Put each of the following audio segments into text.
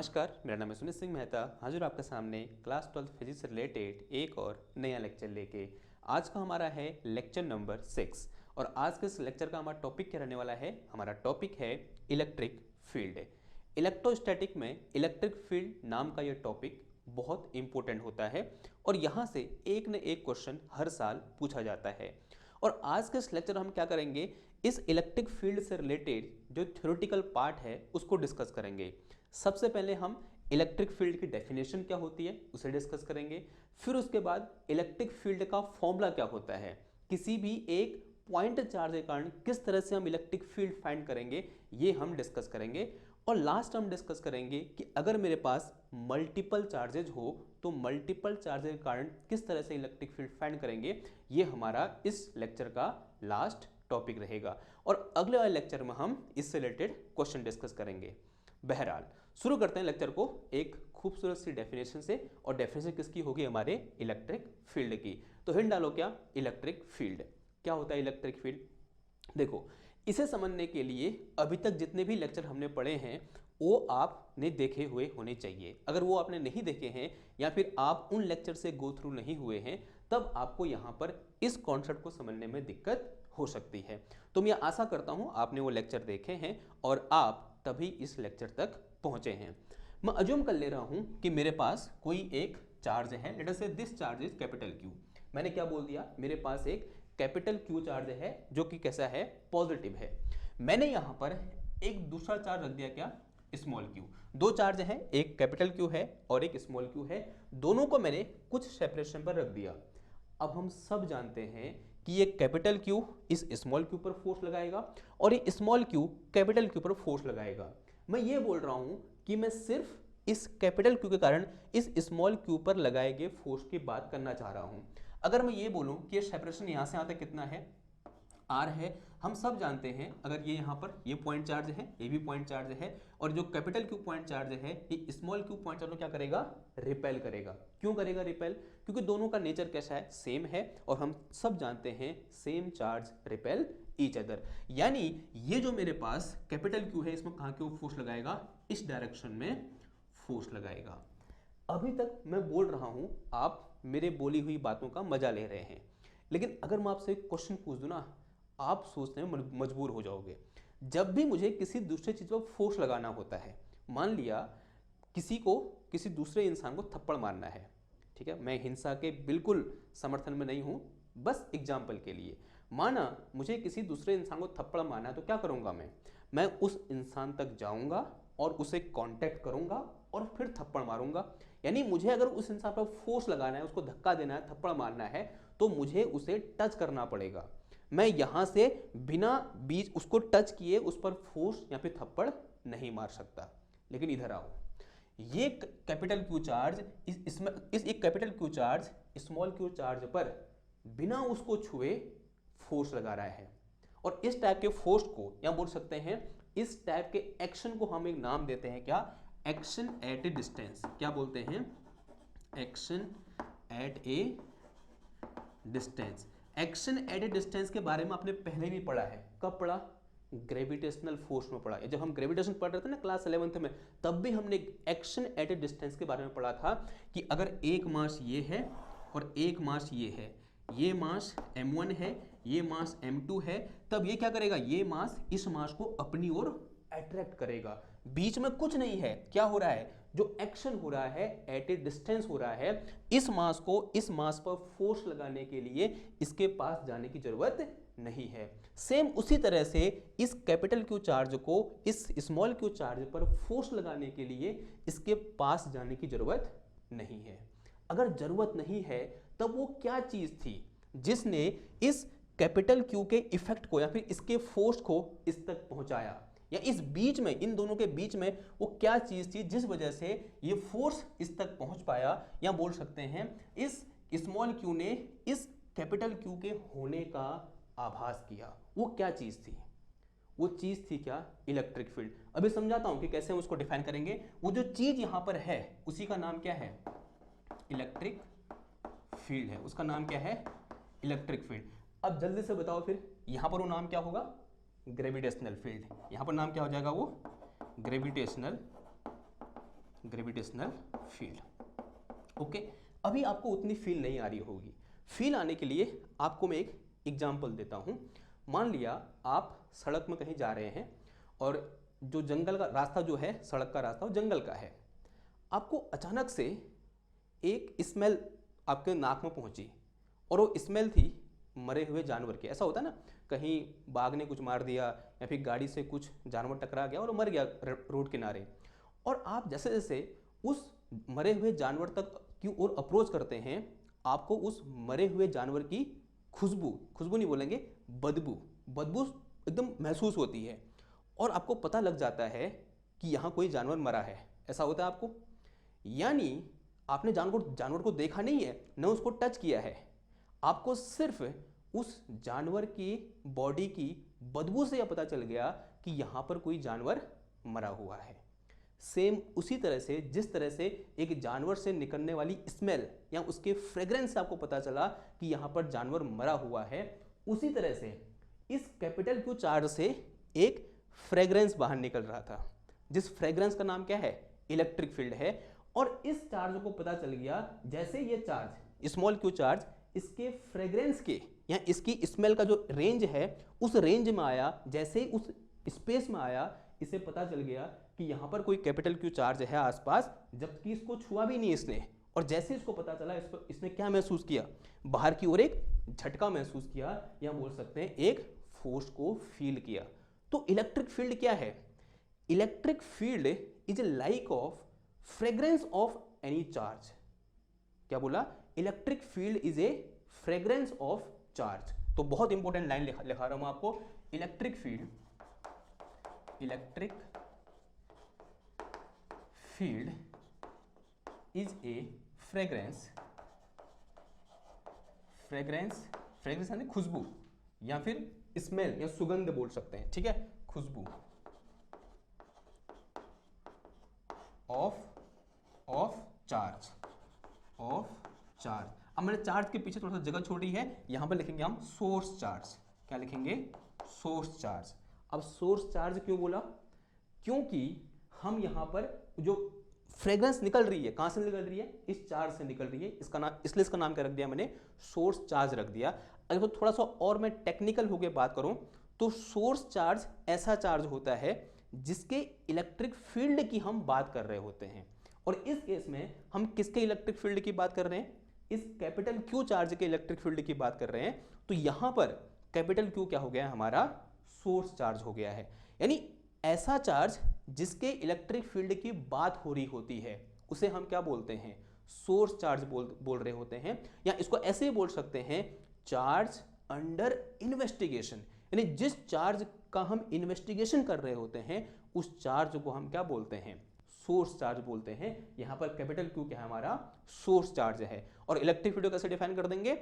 नमस्कार, मेरा नाम है सुनील सिंह मेहता। हाजिर आपके सामने क्लास 12 फिजिक्स से रिलेटेड एक और नया लेक्चर लेके। आज का हमारा है लेक्चर नंबर 6 और आज के इस लेक्चर का हमारा टॉपिक क्या रहने वाला है। हमारा टॉपिक है इलेक्ट्रिक फील्ड। इलेक्ट्रोस्टैटिक में इलेक्ट्रिक फील्ड नाम का यह टॉपिक बहुत इंपॉर्टेंट होता है और यहाँ से एक न एक क्वेश्चन हर साल पूछा जाता है। और आज के इस लेक्चर हम क्या करेंगे, इस इलेक्ट्रिक फील्ड से रिलेटेड जो थ्योरेटिकल पार्ट है उसको डिस्कस करेंगे। सबसे पहले हम इलेक्ट्रिक फील्ड की डेफिनेशन क्या होती है उसे डिस्कस करेंगे। फिर उसके बाद इलेक्ट्रिक फील्ड का फॉर्मूला क्या होता है, किसी भी एक पॉइंट चार्ज के कारण किस तरह से हम इलेक्ट्रिक फील्ड फाइंड करेंगे, ये हम डिस्कस करेंगे। और लास्ट हम डिस्कस करेंगे कि अगर मेरे पास मल्टीपल चार्जेज हो तो मल्टीपल चार्जेज के कारण किस तरह से इलेक्ट्रिक फील्ड फाइंड करेंगे। ये हमारा इस लेक्चर का लास्ट टॉपिक रहेगा और अगले वाले लेक्चर में हम इससे रिलेटेड क्वेश्चन डिस्कस करेंगे। बहरहाल शुरू करते हैं लेक्चर को एक खूबसूरत सी डेफिनेशन से। और डेफिनेशन किसकी होगी, हमारे इलेक्ट्रिक फील्ड की। तो हिंट डालो, क्या इलेक्ट्रिक फील्ड क्या होता है। इलेक्ट्रिक फील्ड देखो, इसे समझने के लिए अभी तक जितने भी लेक्चर हमने पढ़े हैं वो आपने देखे हुए होने चाहिए। अगर वो आपने नहीं देखे हैं या फिर आप उन लेक्चर से गो थ्रू नहीं हुए हैं तब आपको यहाँ पर इस कॉन्सेप्ट को समझने में दिक्कत हो सकती है। तो मैं आशा करता हूँ आपने वो लेक्चर देखे हैं और आप तभी इस लेक्चर तक पहुंचे हैं। मैं अज्यूम कर ले रहा हूं कि मेरे पास कोई एक चार्ज है, late us say this charge is capital Q. मैंने क्या बोल दिया, मेरे पास एक कैपिटल क्यू चार्ज है जो कि कैसा है, पॉजिटिव है। मैंने यहां पर एक दूसरा चार्ज रख दिया, क्या, स्मॉल क्यू। दो चार्ज है, एक कैपिटल क्यू है और एक स्मॉल क्यू है। दोनों को मैंने कुछ सेपरेशन पर रख दिया। अब हम सब जानते हैं कि ये कैपिटल क्यू इस स्मॉल क्यू पर फोर्स लगाएगा और ये स्मॉल क्यू कैपिटल क्यू पर फोर्स लगाएगा। मैं ये बोल रहा हूं कि मैं सिर्फ इस कैपिटल क्यू के कारण इस स्मॉल क्यू पर लगाए गए फोर्स की बात करना चाह रहा हूं। अगर मैं ये बोलूं कि ये सेपरेशन यहां से यहां तक कितना है, आर है, हम सब जानते हैं अगर ये यहाँ पर ये पॉइंट चार्ज है, ये भी पॉइंट चार्ज है और जो कैपिटल क्यू पॉइंट चार्ज है ये स्मॉल क्यू पॉइंट चार्ज को क्या करेगा, रिपेल करेगा। क्यों करेगा रिपेल, क्योंकि दोनों का नेचर कैसा है, सेम है और हम सब जानते हैं same charge repel each other. यानी ये जो मेरे पास कैपिटल क्यू है इसमें कहाँ क्यों फोर्स लगाएगा, इस डायरेक्शन में फोर्स लगाएगा। अभी तक मैं बोल रहा हूं, आप मेरे बोली हुई बातों का मजा ले रहे हैं, लेकिन अगर मैं आपसे एक क्वेश्चन पूछ दूं ना, आप सोचने में मजबूर हो जाओगे। जब भी मुझे किसी दूसरे चीज पर फोर्स लगाना होता है, मान लिया किसी को किसी दूसरे इंसान को थप्पड़ मारना है, ठीक है, मैं हिंसा के बिल्कुल समर्थन में नहीं हूं, बस एग्जाम्पल के लिए माना मुझे किसी दूसरे इंसान को थप्पड़ मारना है तो क्या करूंगा, मैं उस इंसान तक जाऊंगा और उसे कांटेक्ट करूंगा और फिर थप्पड़ मारूंगा। यानी मुझे अगर उस इंसान पर फोर्स लगाना है, उसको धक्का देना है, थप्पड़ मारना है तो मुझे उसे टच करना पड़ेगा। मैं यहां से बिना बीच उसको टच किए उस पर फोर्स या फिर थप्पड़ नहीं मार सकता। लेकिन इधर आओ, ये कैपिटल क्यू चार्ज इस एक capital Q charge small Q charge पर बिना उसको छुए फोर्स लगा रहा है और इस टाइप के फोर्स को या बोल सकते हैं इस टाइप के एक्शन को हम एक नाम देते हैं, क्या, एक्शन एट ए डिस्टेंस। क्या बोलते हैं, action at A distance. Action at A distance के बारे में आपने पहले भी पढ़ा है, कब पढ़ा, ग्रेविटेशनल फोर्स में पढ़ा। जब हम ग्रेविटेशन पढ़ रहे थे ना क्लास 11th में, तब भी हमने एक्शन एट ए डिस्टेंस के बारे में पढ़ा था कि अगर एक मास ये है और एक मास ये है, ये मास m1 है, ये मास m2 है, तब ये क्या करेगा, ये मास इस मास को अपनी ओर अट्रैक्ट करेगा। बीच में कुछ नहीं है, क्या हो रहा है, जो एक्शन हो रहा है एट ए डिस्टेंस हो रहा है। इस मास को इस मास पर फोर्स लगाने के लिए इसके पास जाने की जरूरत नहीं है। सेम उसी तरह से इस कैपिटल क्यू चार्ज को इस स्मॉल क्यू चार्ज पर फोर्स लगाने के लिए इसके पास जाने की जरूरत नहीं है। अगर जरूरत नहीं है तब वो क्या चीज थी जिसने इस कैपिटल क्यू के इफेक्ट को या फिर इसके फोर्स को इस तक पहुंचाया, या इस बीच में इन दोनों के बीच में वो क्या चीज थी जिस वजह से ये फोर्स इस तक पहुंच पाया, या बोल सकते हैं इस स्मॉल क्यू ने इस कैपिटल क्यू के होने का आभास किया। वो क्या चीज थी, वो चीज थी क्या, इलेक्ट्रिक फील्ड। अभी समझाता हूं कि कैसे हम उसको डिफाइन करेंगे। वो जो चीज यहां पर है उसी का नाम क्या है, इलेक्ट्रिक फील्ड है। उसका नाम क्या है, इलेक्ट्रिक फील्ड। अब जल्दी से बताओ फिर यहां पर वो नाम क्या होगा, ग्रेविटेशनल फील्ड। यहां पर नाम क्या हो जाएगा, वो ग्रेविटेशनल ग्रेविटेशनल फील्ड। ओके, अभी आपको उतनी फील नहीं आ रही होगी। फील आने के लिए आपको मैं एक एग्जांपल देता हूँ। मान लिया आप सड़क में कहीं जा रहे हैं और जो जंगल का रास्ता जो है, सड़क का रास्ता वो जंगल का है। आपको अचानक से एक स्मेल आपके नाक में पहुंची और वो स्मेल थी मरे हुए जानवर की। ऐसा होता है ना, कहीं बाघ ने कुछ मार दिया या फिर गाड़ी से कुछ जानवर टकरा गया और मर गया रोड किनारे। और आप जैसे जैसे उस मरे हुए जानवर तक की ओर अप्रोच करते हैं, आपको उस मरे हुए जानवर की खुशबू, खुशबू नहीं बोलेंगे, बदबू, बदबू एकदम महसूस होती है और आपको पता लग जाता है कि यहाँ कोई जानवर मरा है। ऐसा होता है आपको। यानी आपने जानवर को देखा नहीं है, न उसको टच किया है, आपको सिर्फ उस जानवर की बॉडी की बदबू से यह पता चल गया कि यहाँ पर कोई जानवर मरा हुआ है। सेम उसी तरह से जिस तरह से एक जानवर से निकलने वाली स्मेल या उसके फ्रेग्रेंस से आपको पता चला कि यहाँ पर जानवर मरा हुआ है, उसी तरह से इस कैपिटल क्यू चार्ज से एक फ्रेग्रेंस बाहर निकल रहा था, जिस फ्रेग्रेंस का नाम क्या है, इलेक्ट्रिक फील्ड है। और इस चार्ज को पता चल गया जैसे ये चार्ज स्मॉल क्यू चार्ज इसके फ्रेग्रेंस के या इसकी स्मेल का जो रेंज है उस रेंज में आया, जैसे ही उस स्पेस में आया, इसे पता चल गया कि यहाँ पर कोई कैपिटल क्यू चार्ज है आसपास, जबकि इसको छुआ भी नहीं इसने। और जैसे इसको पता चला, इसने क्या महसूस किया, बाहर की ओर एक झटका महसूस किया, या बोल सकते हैं एक फोर्स को फील किया। तो इलेक्ट्रिक फील्ड क्या है? Electric field is like of fragrance of any charge. क्या बोला? Electric field is A fragrance of charge. तो बहुत इंपॉर्टेंट लाइन लिखा रहा हूं आपको, electric field is A fragrance यानी खुशबू या फिर स्मेल या सुगंध बोल सकते हैं, ठीक है, खुशबू ऑफ चार्ज। अब मैंने चार्ज के पीछे थोड़ा सा जगह छोड़ी है, यहां पर लिखेंगे हम सोर्स चार्ज। क्या लिखेंगे? Source charge. अब सोर्स चार्ज क्यों बोला? क्योंकि हम यहां पर जो फ्रेग्रेंस निकल रही है, कहां से निकल रही है? इस चार्ज से निकल रही है। इसका नाम, इसलिए इसका नाम क्या रख दिया मैंने? सोर्स चार्ज रख दिया। अगर तो थोड़ा सा और मैं टेक्निकल होकर बात करूं तो सोर्स चार्ज ऐसा चार्ज होता है जिसके इलेक्ट्रिक फील्ड की हम बात कर रहे होते हैं। और इस केस में हम किसके इलेक्ट्रिक फील्ड की बात कर रहे हैं? इस कैपिटल क्यू चार्ज के इलेक्ट्रिक फील्ड की बात कर रहे हैं। तो यहां पर कैपिटल क्यू क्या हो गया? हमारा सोर्स चार्ज हो गया है। यानी ऐसा चार्ज जिसके इलेक्ट्रिक फील्ड की बात हो रही होती है उसे हम क्या बोलते हैं? सोर्स चार्ज बोल रहे होते हैं। या इसको ऐसे ही बोल सकते हैं, चार्ज अंडर इन्वेस्टिगेशन। यानी जिस चार्ज का हम इन्वेस्टिगेशन कर रहे होते हैं उस चार्ज को हम क्या बोलते हैं? सोर्स चार्ज बोलते हैं। यहां पर कैपिटल क्यू क्या है? हमारा सोर्स चार्ज है। और इलेक्ट्रिक फील्ड कैसे डिफाइन कर देंगे?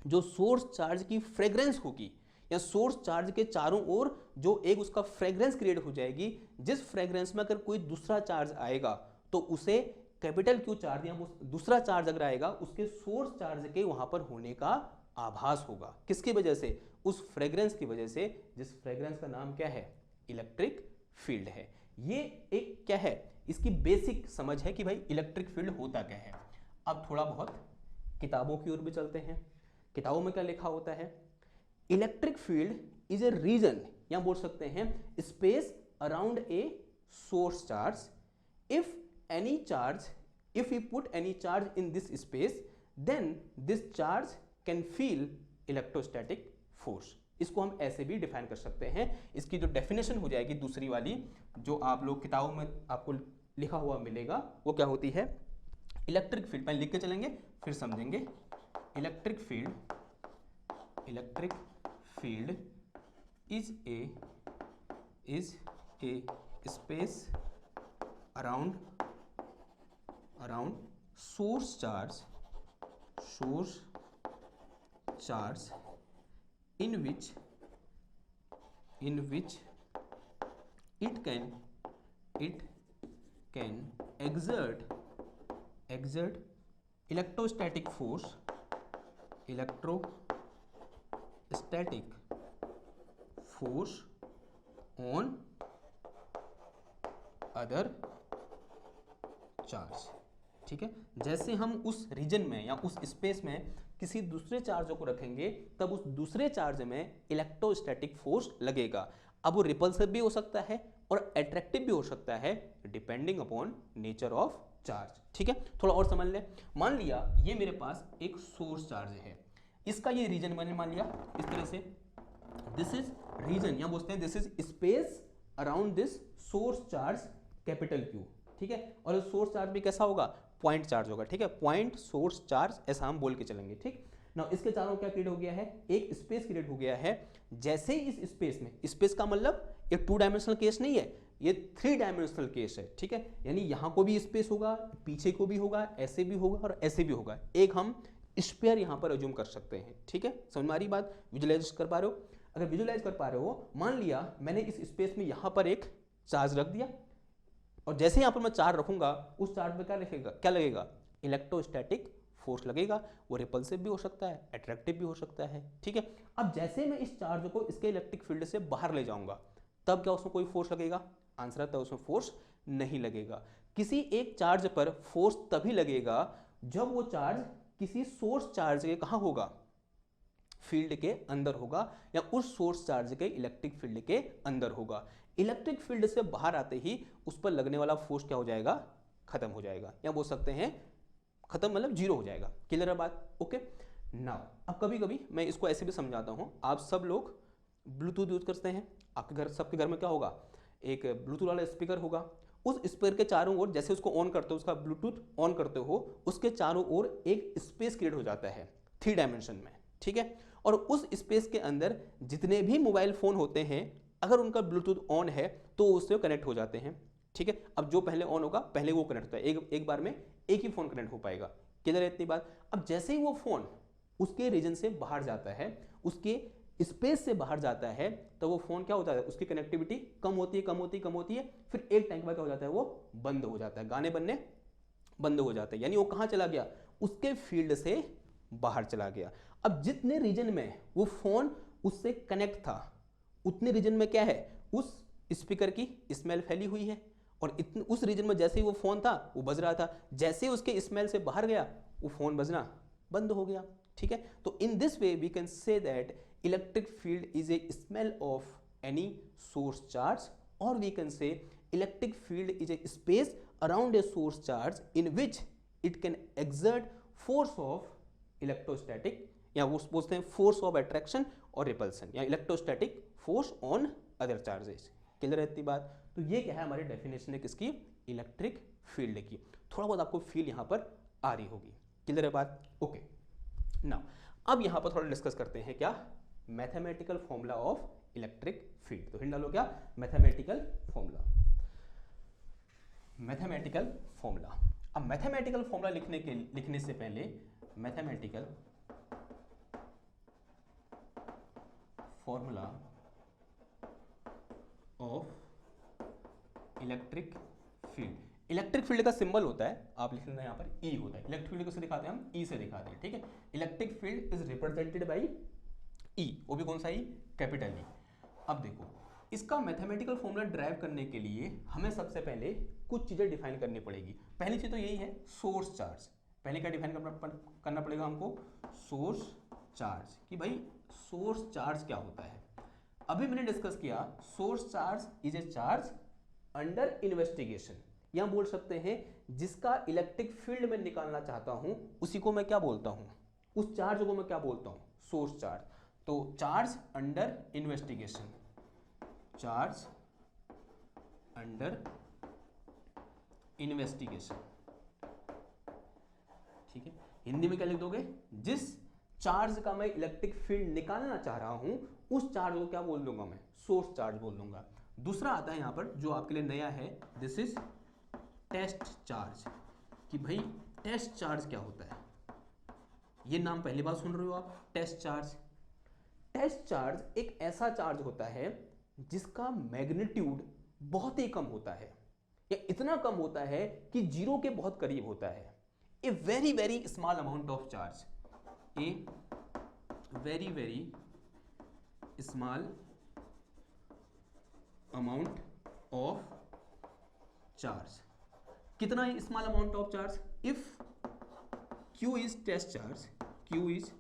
जो सोर्स चार्ज की फ्रेग्रेंस होगी या सोर्स चार्ज के चारों ओर जो एक उसका फ्रेग्रेंस क्रिएट हो जाएगी, जिस फ्रेग्रेंस में अगर कोई दूसरा चार्ज आएगा तो उसे कैपिटल क्यू चार्ज या दूसरा चार्ज अगर आएगा उसके सोर्स चार्ज के वहां पर होने का आभास होगा। किसकी वजह से? उस फ्रेग्रेंस की वजह से, जिस फ्रेग्रेंस का नाम क्या है? इलेक्ट्रिक फील्ड है। ये एक क्या है, इसकी बेसिक समझ है कि भाई इलेक्ट्रिक फील्ड होता क्या है। अब थोड़ा बहुत किताबों की ओर भी चलते हैं। किताबों में क्या लिखा होता है? Electric field is a region, या बोल सकते हैं space around a source charge. if we put any charge in this space, then this charge can feel electrostatic force। इसको हम ऐसे भी डिफाइन कर सकते हैं। इसकी जो डेफिनेशन हो जाएगी दूसरी वाली, जो आप लोग किताबों में आपको लिखा हुआ मिलेगा, वो क्या होती है? इलेक्ट्रिक फील्ड, पहले लिख के चलेंगे फिर समझेंगे। Electric field is a space around source charge in which it can exert electrostatic force on other charge. ठीक है, जैसे हम उस रीजन में या उस स्पेस में किसी दूसरे चार्ज को रखेंगे तब उस दूसरे चार्ज में इलेक्ट्रोस्टैटिक फोर्स लगेगा। अब वो रिपल्सिव भी हो सकता है और अट्रैक्टिव भी हो सकता है depending upon nature of charge. ठीक है, थोड़ा और समझ लें। मान लिया ये मेरे पास एक सोर्स चार्ज है, इसका ये रीजन मैंने मान लिया इस तरह से, दिस इज रीजन या बोलते हैं this is space around this source charge capital Q. ठीक है, और सोर्स चार्ज भी कैसा होगा, पॉइंट चार्ज होगा। ठीक है, पॉइंट सोर्स चार्ज ऐसा हम बोल के चलेंगे। ठीक ना, इसके चारों क्या क्रिएट हो गया है, एक स्पेस क्रिएट हो गया है। जैसे ही इस स्पेस में, स्पेस का मतलब एक 2 डायमेंशनल केस नहीं है, ये 3 डायमेंशनल केस है। ठीक है, यानी यहां को भी स्पेस होगा, पीछे को भी होगा, ऐसे भी होगा और ऐसे भी होगा। एक हम स्पेयर यहां पर अज्यूम कर सकते हैं। ठीक है, समझ में आ रही बात, विजुलाइज कर पा रहे हो। अगर विजुलाइज कर पा रहे हो, मान लिया मैंने इस स्पेस में यहां पर एक चार्ज रख दिया और जैसे यहां पर मैं चार्ज रखूंगा उस चार्ज में क्या लगेगा, इलेक्ट्रोस्टैटिक फोर्स लगेगा। वो रिपल्सिव भी हो सकता है, अट्रैक्टिव भी हो सकता है। ठीक है, अब जैसे मैं इस चार्ज को इसके इलेक्ट्रिक फील्ड से बाहर ले जाऊंगा तब क्या उसमें कोई फोर्स लगेगा, आंसर आता है उसमें फोर्स नहीं लगेगा। किसी एक चार्ज पर फोर्स तभी लगेगा जब वो चार्ज किसी सोर्स चार्ज के कहां होगा, फील्ड के अंदर होगा या उस सोर्स चार्ज के इलेक्ट्रिक फील्ड के अंदर होगा। इलेक्ट्रिक फील्ड से बाहर आते ही उस पर लगने वाला फोर्स क्या हो जाएगा, खत्म हो जाएगा, या बोल सकते हैं खत्म मतलब जीरो हो जाएगा। क्लियर है बात, ओके। नाउ अब कभी कभी मैं इसको ऐसे भी समझाता हूं, आप सब लोग ब्लूटूथ यूज करते हैं, आपके घर, सबके घर में क्या होगा, एक ब्लूटूथ वाला स्पीकर होगा। उस स्पीकर के चारों ओर जैसे उसको ऑन करते हो, उसका ब्लूटूथ ऑन करते हो, उसके चारों ओर एक स्पेस क्रिएट हो जाता है 3 डायमेंशन में। ठीक है, और उस स्पेस के अंदर जितने भी मोबाइल फोन होते हैं अगर उनका ब्लूटूथ ऑन है तो उससे कनेक्ट हो जाते हैं। ठीक है, अब जो पहले ऑन होगा पहले वो कनेक्ट होता है, एक बार में एक ही फोन कनेक्ट हो पाएगा। क्लियर है इतनी बात। अब जैसे ही वो फोन उसके रीजन से बाहर जाता है, उसके स्पेस से बाहर जाता है, तो वो फोन क्या होता है, उसकी कनेक्टिविटी कम होती है, कम होती है, कम होती है, फिर एक टाइम के बाद क्या हो जाता है, वो बंद हो जाता है, गाने बनने बंद हो जाते हैं। यानी वो कहां चला गया, उसके फील्ड से बाहर चला गया। अब जितने रीजन में वो फोन उससे कनेक्ट था उतने रीजन में क्या है, उस स्पीकर की स्मेल फैली हुई है, और उस रीजन में जैसे ही वो फोन था वो बज रहा था, जैसे ही उसके स्मेल से बाहर गया वो फोन बजना बंद हो गया। ठीक है, तो in this way we can say that electric field is a smell of any source charge, और we can say electric field is a space around a source charge in which it can exert force of electrostatic, या वो बोलते हैं force of attraction और repulsion, या electrostatic force on other charges. Clear है इतनी बात। तो ये क्या है, हमारी डेफिनेशन है किसकी, इलेक्ट्रिक फील्ड की। थोड़ा बहुत आपको फील यहां पर आ रही होगी। क्लियर है बात, ओके। नाउ अब यहां पर थोड़ा डिस्कस करते हैं क्या, mathematical formula of electric field. तो हिंट डालो क्या, मैथमेटिकल फॉर्मूला, मैथमेटिकल फॉर्मूला। अब मैथमेटिकल फॉर्मूला लिखने से पहले mathematical formula of electric field. Electric field का सिंबल होता है, आप लिख लेना यहाँ पर ई होता है। इलेक्ट्रिक फील्ड कैसे दिखाते हैं हम, ई से दिखाते हैं। ठीक है, electric field is represented by E, वो भी कौन सा ई, कैपिटल ई। अब देखो इसका मैथमेटिकल फॉर्मूला ड्राइव करने के लिए हमें सबसे पहले कुछ चीजें डिफाइन करनी पड़ेगी। पहली चीज तो यही है सोर्स चार्ज। पहले क्या डिफाइन करना पड़ेगा हमको, सोर्स चार्ज, कि भाई सोर्स चार्ज क्या होता है। अभी मैंने डिस्कस किया source charge is a charge under investigation, या बोल सकते हैं जिसका इलेक्ट्रिक फील्ड में निकालना चाहता हूं उसी को मैं क्या बोलता हूं, उस चार्ज को मैं क्या बोलता हूं, सोर्स चार्ज। तो charge under investigation, charge under investigation. ठीक है, हिंदी में क्या लिख दोगे, जिस चार्ज का मैं इलेक्ट्रिक फील्ड निकालना चाह रहा हूं उस चार्ज को क्या बोल दूंगा मैं, सोर्स चार्ज बोल दूंगा। दूसरा आता है यहां पर जो आपके लिए नया है, दिस इज टेस्ट चार्ज, कि भाई टेस्ट चार्ज क्या होता है। ये नाम पहली बार सुन रहे हो आप, टेस्ट चार्ज। टेस्ट चार्ज एक ऐसा चार्ज होता है जिसका मैग्नीट्यूड बहुत ही कम होता है, या इतना कम होता है कि जीरो के बहुत करीब होता है। A very very small amount of charge, a very very small amount of charge कितना small amount of charge, if Q is test charge, Q is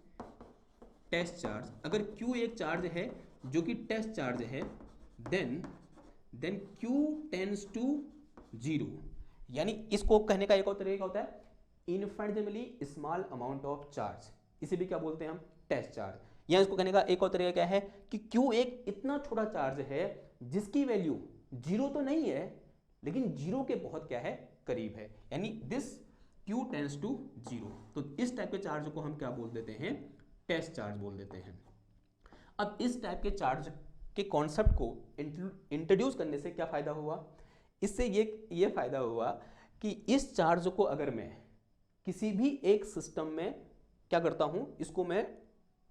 test charge, अगर Q एक चार्ज है जो कि टेस्ट चार्ज है, then Q tends to 0, यानी इसको कहने का एक और तरीका होता है infinitely small amount of charge, इसे भी क्या बोलते हैं हम, टेस्ट चार्ज। या इसको कहने का एक और तरीका क्या है कि Q एक इतना छोटा चार्ज है जिसकी वैल्यू 0 तो नहीं है लेकिन 0 के बहुत क्या है, करीब है, यानी दिस Q टेंड्स टू 0। तो इस टाइप के चार्ज को हम क्या बोल देते हैं, टेस्ट चार्ज बोल देते हैं। अब इस टाइप के चार्ज के कॉन्सेप्ट को इंट्रोड्यूस करने से क्या फायदा हुआ, इससे ये फायदा हुआ कि इस चार्ज को अगर मैं किसी भी एक सिस्टम में क्या करता हूं, इसको मैं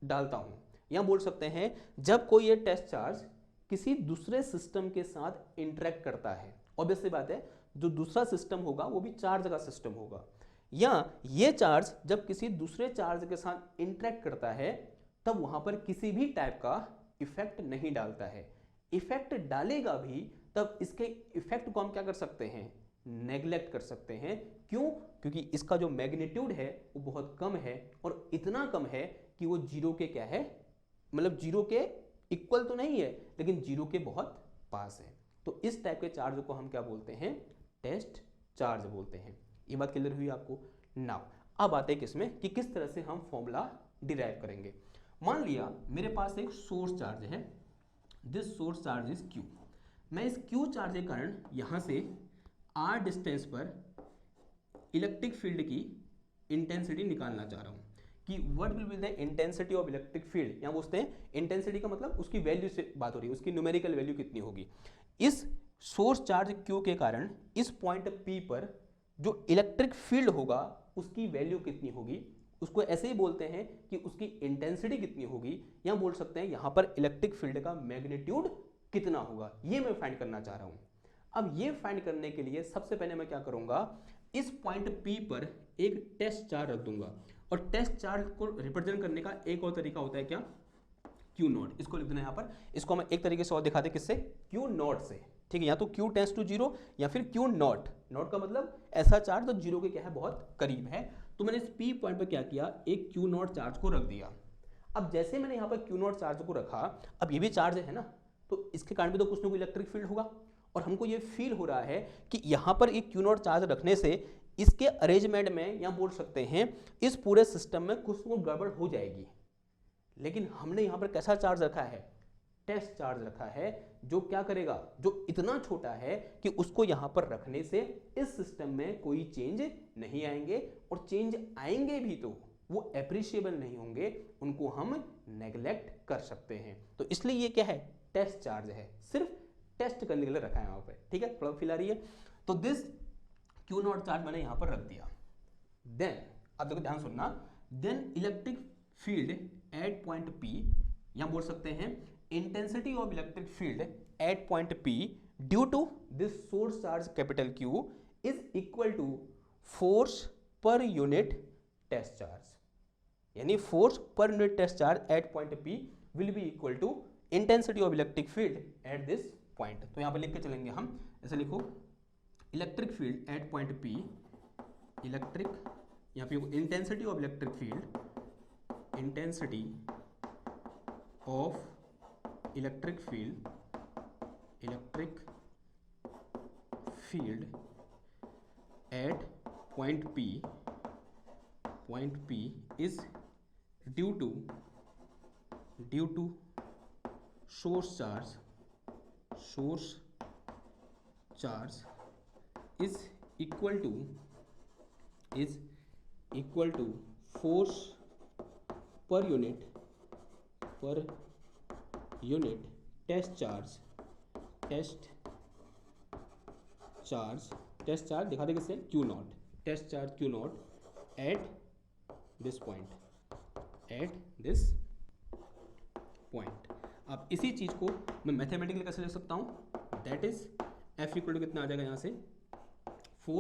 डालता हूं, या बोल सकते हैं जब कोई ये टेस्ट चार्ज किसी दूसरे सिस्टम के साथ इंटरेक्ट करता है, ऑब्वियस सी बात है जो दूसरा सिस्टम होगा वो भी चार्ज का सिस्टम होगा, या ये चार्ज जब किसी दूसरे चार्ज के साथ इंटरेक्ट करता है तब वहां पर किसी भी टाइप का इफेक्ट नहीं डालता है। इफेक्ट डालेगा भी तब इसके इफेक्ट को हम क्या कर सकते हैं, नेग्लेक्ट कर सकते हैं। क्यों? क्योंकि इसका जो मैग्नीट्यूड है वो बहुत कम है, और इतना कम है कि वो 0 के क्या है, मतलब 0 के इक्वल तो नहीं है लेकिन 0 के बहुत पास है। तो इस टाइप के चार्ज को हम क्या बोलते हैं, टेस्ट चार्ज बोलते हैं। ये बात क्लियर हुई आपको? नाउ अब आते हैं किसमें कि किस तरह से हम फॉर्मूला डिराइव करेंगे। मान लिया मेरे पास एक सोर्स चार्ज है, this source charge is Q। मैं इस Q चार्ज के कारण यहां से R डिस्टेंस पर इलेक्ट्रिक फील्ड की इंटेंसिटी निकालना चाह रहा हूं कि what will be the intensity of electric field. यहां पूछते हैं इंटेंसिटी का मतलब उसकी वैल्यू से बात हो रही है, उसकी न्यूमेरिकल वैल्यू कितनी होगी। इस सोर्स चार्ज Q के कारण इस पॉइंट P पर जो इलेक्ट्रिक फील्ड होगा उसकी वैल्यू कितनी होगी, उसको ऐसे ही बोलते हैं कि उसकी इंटेंसिटी कितनी होगी, या बोल सकते हैं यहां पर इलेक्ट्रिक फील्ड का मैग्नीट्यूड कितना होगा, ये मैं फाइंड करना चाह रहा हूं। अब ये फाइंड करने के लिए सबसे पहले मैं क्या करूंगा, इस पॉइंट P पर एक टेस्ट चार्ज रख दूंगा, और टेस्ट चार्ज को रिप्रेजेंट करने का एक और तरीका होता है क्या, Q नॉट। इसको लिख देना यहाँ पर, इसको मैं एक तरीके से और दिखा दे, किससे, Q नॉट से, ठीक है। या तो Q टेंड्स टू 0 या फिर Q नॉट। नॉट का मतलब ऐसा चार्ज जो 0 के क्या है, बहुत करीब है। तो मैंने इस P पॉइंट पर क्या किया, एक Q नॉट चार्ज को रख दिया। अब जैसे मैंने यहाँ पर Q नॉट चार्ज को रखा, अब ये भी चार्ज है ना, तो इसके कारण भी तो कुछ ना कुछ इलेक्ट्रिक फील्ड होगा, और हमको ये फील हो रहा है कि यहाँ पर एक Q नॉट चार्ज रखने से इसके अरेंजमेंट में, या बोल सकते हैं इस पूरे सिस्टम में कुछ ना कुछ गड़बड़ हो जाएगी। लेकिन हमने यहाँ पर कैसा चार्ज रखा है, टेस्ट चार्ज रखा है, जो क्या करेगा, जो इतना छोटा है कि उसको यहाँ पर रखने से इस सिस्टम में कोई चेंज नहीं आएंगे, और चेंज आएंगे भी तो वो अप्रिशिएबल नहीं होंगे, उनको हम नेग्लेक्ट कर सकते हैं। तो इसलिए ये क्या है, टेस्ट चार्ज है, सिर्फ टेस्ट करने के लिए रखा है यहाँ पे, ठीक है, थोड़ा फील आ रही है। तो दिस Q नॉट चार्ज मैंने यहाँ पर रख दिया। देन अब देखो ध्यान सुनना, then electric field at point P, या बोल सकते हैं intensity of electric field at point P due to this source charge capital Q is equal to force per unit test charge, यानी force per unit test charge at point P will be equal to intensity of electric field at this point. तो यहाँ पर लिख के चलेंगे हम, ऐसे लिखो electric field at point P, electric, यहाँ पे intensity of electric field, intensity of electric field, electric field at point P is due to source charge is equal to force per unit test charge दिखा दे किससे, Q naught, test charge Q naught at this point. अब इसी चीज को मैं mathematically कैसे लिख सकता हूं, that is F equal to कितना आ जाएगा यहाँ से, E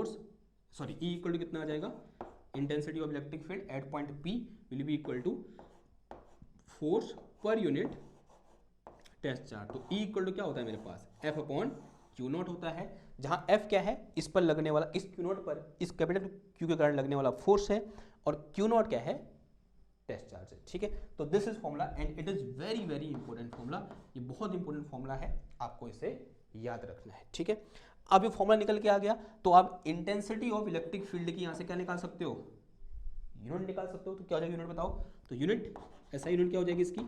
इक्वल टू कितना आ जाएगा, intensity of electric field at point P will be equal to force per unit test charge. तो E इक्वल टू क्या होता है मेरे पास, F अपॉन क्यू नॉट होता है, जहाँ एफ क्या है, इस पर लगने वाला, इस क्यू नॉट पर इस कैपिटल क्यू के कारण लगने वाला फोर्स है, और क्यू नॉट क्या है, टेस्ट चार्ज है। ठीक है, तो this is formula and it is very very important formula, ये बहुत इंपॉर्टेंट फॉर्मूला है, आपको इसे याद रखना है। ठीक है, अब ये फॉर्मूला निकल के आ गया, तो आप इंटेंसिटी ऑफ इलेक्ट्रिक फील्ड की यहाँ से क्या निकाल सकते हो, यूनिट निकाल सकते हो। तो क्या हो जाएगा यूनिट बताओ, तो यूनिट ऐसा यूनिट क्या हो जाएगी इसकी,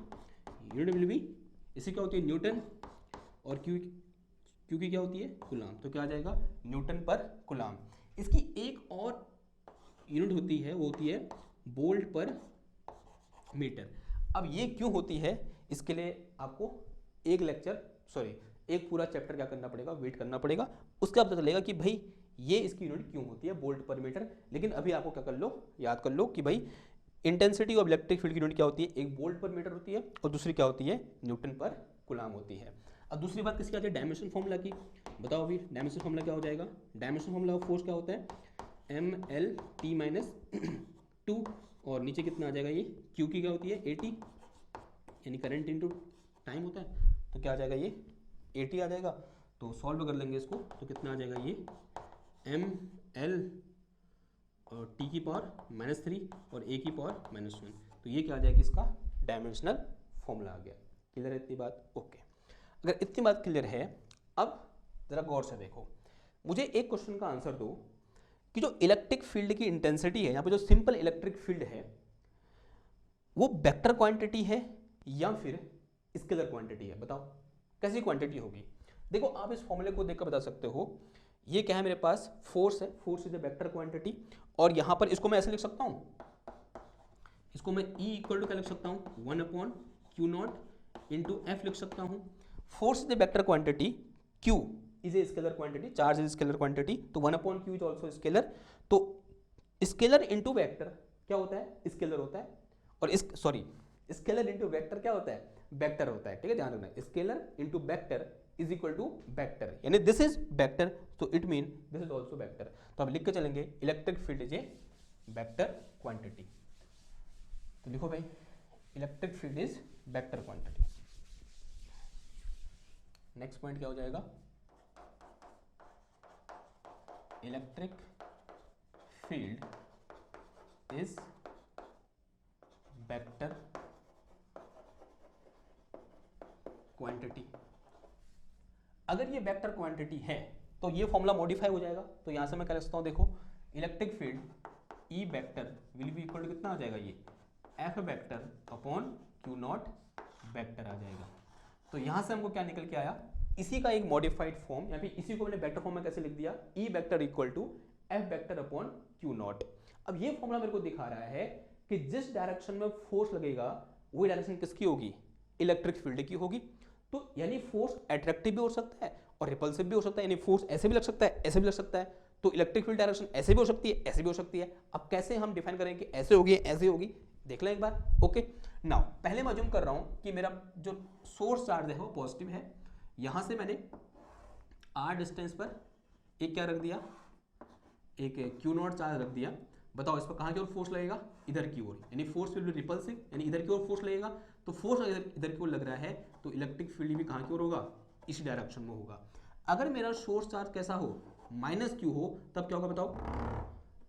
यूनिट विल बी, इसी क्या होती है न्यूटन, और क्यू की क्या होती है, कूलाम, तो क्या आ जाएगा न्यूटन पर कूलाम। इसकी एक और यूनिट होती है, वो होती है वोल्ट पर मीटर। अब ये क्यों होती है, इसके लिए आपको एक पूरा चैप्टर क्या करना पड़ेगा, वेट करना पड़ेगा, उसके बाद पता चलेगा कि भाई ये इसकी यूनिट क्यों होती है, वोल्ट पर मीटर। लेकिन अभी आपको क्या कर लो, याद कर लो कि भाई इंटेंसिटी ऑफ इलेक्ट्रिक फील्ड की यूनिट क्या होती है, एक वोल्ट पर मीटर होती है, और दूसरी क्या होती है, न्यूटन पर कूलाम होती है। अब दूसरी बात किसकी आती है, डायमेंशन फॉर्मूला की। बताओ अभी डायमेंशन फॉर्मूला क्या हो जाएगा, डायमेंशन फॉर्मूला ऑफ फोर्स क्या होता है, mL/T-2, और नीचे कितना आ जाएगा, ये क्यू की क्या होती है, AT, यानी करंट इनटू टाइम होता है, तो क्या आ जाएगा, ये AT आ जाएगा। तो सॉल्व कर लेंगे इसको, तो कितना आ जाएगा, ये mL और T की पावर -3 और A की पावर -1, तो ये क्या आ जाएगा, इसका डायमेंशनल फॉर्मूला आ गया। क्लियर है इतनी बात, ओके। अगर इतनी बात क्लियर है, अब जरा गौर से देखो, मुझे एक क्वेश्चन का आंसर दो कि जो इलेक्ट्रिक फील्ड की इंटेंसिटी है, यहाँ पे जो सिंपल इलेक्ट्रिक फील्ड है, वो वेक्टर क्वांटिटी है या फिर स्केलर क्वांटिटी है, बताओ कैसी क्वांटिटी होगी। देखो आप इस फॉर्मूले को देखकर बता सकते हो, ये क्या है मेरे पास, फोर्स है, force is a vector quantity, और यहाँ पर इसको मैं ऐसे लिख सकता हूँ, इसको मैं E इक्वल टू क्या लिख सकता हूँ, 1/Q0 इंटू F लिख सकता हूँ। Force is a vector quantity, Q is a scalar quantity, charge is scalar quantity, तो 1/Q इज ऑल्सो स्केलर। तो स्केलर इंटू वेक्टर क्या होता है, स्केलर होता है, और स्केलर इंटू वेक्टर क्या होता है, वेक्टर होता है। ठीक है, ध्यान रखना, scalar into vector is equal to vector, यानी दिस इज वेक्टर, तो it mean this is also vector. तो अब लिख के चलेंगे, electric field is a vector quantity. तो लिखो भाई, electric field is vector quantity. Next point क्या हो जाएगा, electric field is vector quantity. अगर ये वेक्टर क्वांटिटी है तो ये फॉर्मूला मॉडिफाई हो जाएगा, तो यहां से मैं क्या लिखता हूं, देखो electric field E vector will be equal to कितना आ जाएगा, ये F vector upon Q naught vector आ जाएगा। तो यहां से हमको क्या निकल के आया, इसी का एक मॉडिफाइड फॉर्म, या फिर इसी को मैंने वेक्टर फॉर्म में कैसे लिख दिया, e vector equal to f vector upon Q naught. अब ये फॉर्मूला मेरे को दिखा रहा है कि जिस डायरेक्शन में फोर्स लगेगा वही डायरेक्शन किसकी होगी, इलेक्ट्रिक फील्ड की होगी। तो यानी फोर्स अट्रैक्टिव भी हो सकता है और रिपल्सिव भी हो सकता है, यानी फोर्स ऐसे भी लग सकता है, ऐसे भी लग सकता है। तो इलेक्ट्रिक फील्ड डायरेक्शन ऐसे भी हो सकती है, ऐसे भी हो सकती है। अब कैसे हम डिफाइन करेंगे कि ऐसे होगी ऐसे होगी, देख लें एक बार। ओके, नाउ पहले मैं अज्यूम कर रहा हूं कि मेरा जो सोर्स चार्ज है वो पॉजिटिव है, यहां से मैंने r डिस्टेंस पर एक क्या रख दिया, एक क्यू नॉट चार्ज रख दिया। बताओ इस पर कहां की ओर फोर्स लगेगा, इधर की ओर, यानी फोर्स विल बी रिपल्सिव, यानी इधर की ओर फोर्स लगेगा। तो फोर्स अगर इधर की ओर लग रहा है तो इलेक्ट्रिक फील्ड भी कहां की ओर होगा, इसी डायरेक्शन में होगा। अगर मेरा सोर्स चार्ज कैसा हो, -Q हो, तब क्या होगा बताओ,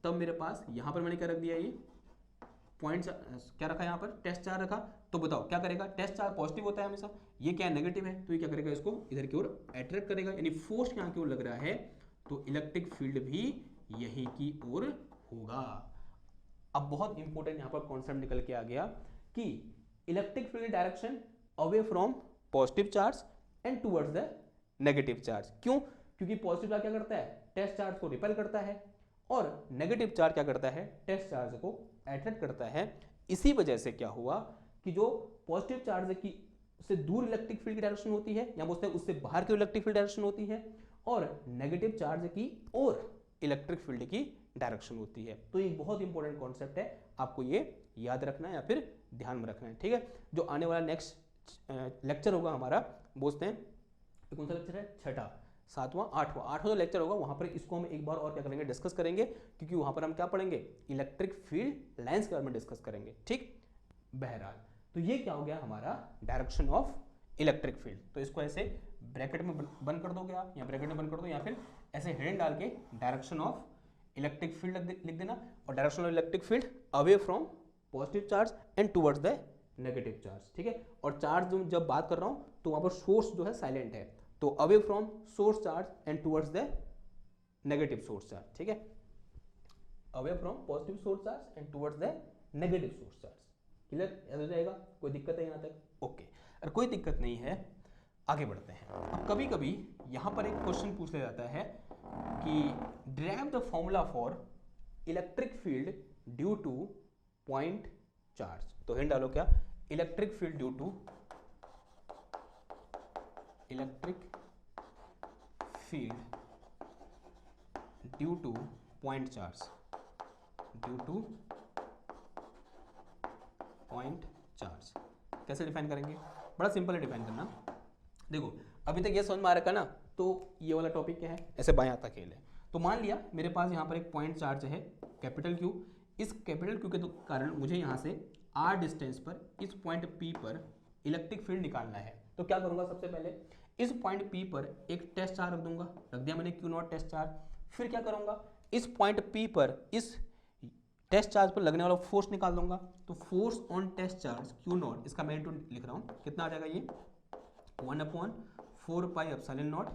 तब मेरे पास यहां पर मैंने क्या रख दिया, ये पॉइंट क्या रखा, यहाँ पर टेस्ट चार्ज रखा। तो बताओ क्या करेगा, टेस्ट चार्ज पॉजिटिव होता है हमेशा, ये क्या नेगेटिव है, तो ये क्या करेगा, इसको इधर की ओर अट्रैक्ट करेगा, यानी फोर्स यहाँ की ओर लग रहा है, तो इलेक्ट्रिक फील्ड भी यहीं की ओर होगा। अब बहुत इंपॉर्टेंट यहाँ पर कॉन्सेप्ट निकल के आ गया कि electric field direction away from positive charge and towards the negative charge. क्यों, क्योंकि पॉजिटिव चार्ज क्या करता है, टेस्ट चार्ज को रिपेल करता है, और नेगेटिव चार्ज क्या करता है, टेस्ट चार्ज को अट्रैक्ट करता है। इसी वजह से क्या हुआ कि जो पॉजिटिव चार्ज की से दूर इलेक्ट्रिक फील्ड की डायरेक्शन होती है, या बोलते हैं उससे बाहर की इलेक्ट्रिक फील्ड डायरेक्शन होती है, और नेगेटिव चार्ज की ओर इलेक्ट्रिक फील्ड की डायरेक्शन होती है। तो ये बहुत इंपॉर्टेंट कॉन्सेप्ट है, आपको ये याद रखना है या फिर ध्यान में रखना है। ठीक है, जो आने वाला नेक्स्ट लेक्चर होगा हमारा, बोलते हैं कौन सा लेक्चर है, छठा, सातवां, आठवां जो लेक्चर होगा, वहां पर इसको हम एक बार और क्या करेंगे, डिस्कस करेंगे, क्योंकि वहां पर हम क्या पढ़ेंगे, इलेक्ट्रिक फील्ड लाइंस के बारे में डिस्कस करेंगे। ठीक, बहरहाल तो ये क्या हो गया हमारा डायरेक्शन ऑफ इलेक्ट्रिक फील्ड। तो इसको ऐसे ब्रैकेट में बंद कर दोगे आप, या ब्रैकेट में बंद कर दो, या फिर ऐसे हिडन डाल के डायरेक्शन ऑफ इलेक्ट्रिक फील्ड लिख देना, और direction of electric field away from positive charge and towards the negative charge, ठीक है। और चार्ज जब बात कर रहा हूँ तो वहाँ पर सोर्स जो है साइलेंट है, तो away from source charge and towards the negative source charge, ठीक है, away from positive source charge and towards the negative source charge. Clear, याद हो जाएगा, कोई दिक्कत है यहाँ तक? ओके, और कोई दिक्कत नहीं है, आगे बढ़ते हैं। अब कभी कभी यहाँ पर एक क्वेश्चन पूछ लिया जाता है कि derive the formula for electric field due to point charge. तो हिंट डालो क्या, electric field due to point charge, due to point charge. कैसे डिफाइन करेंगे? बड़ा सिंपल है डिफाइन करना। देखो अभी तक ये समझ में आ रखा ना, तो ये वाला टॉपिक क्या है, ऐसे बाएं हाथ का खेल है। तो मान लिया मेरे पास यहाँ पर एक पॉइंट चार्ज है कैपिटल क्यू, इस कैपिटल क्यू के कारण मुझे यहाँ से r डिस्टेंस पर इस पॉइंट P पर इलेक्ट्रिक फील्ड निकालना है। तो क्या करूँगा, सबसे पहले इस पॉइंट P पर एक टेस्ट चार्ज रख दूंगा, रख दिया मैंने Q0 टेस्ट चार्ज। फिर क्या करूँगा, इस पॉइंट P पर इस टेस्ट चार्ज पर लगने वाला फोर्स निकाल दूंगा। तो force on test charge Q0, इसका मैग्नीट्यूड लिख रहा हूँ, कितना आ जाएगा ये 1/4 pi epsilon not,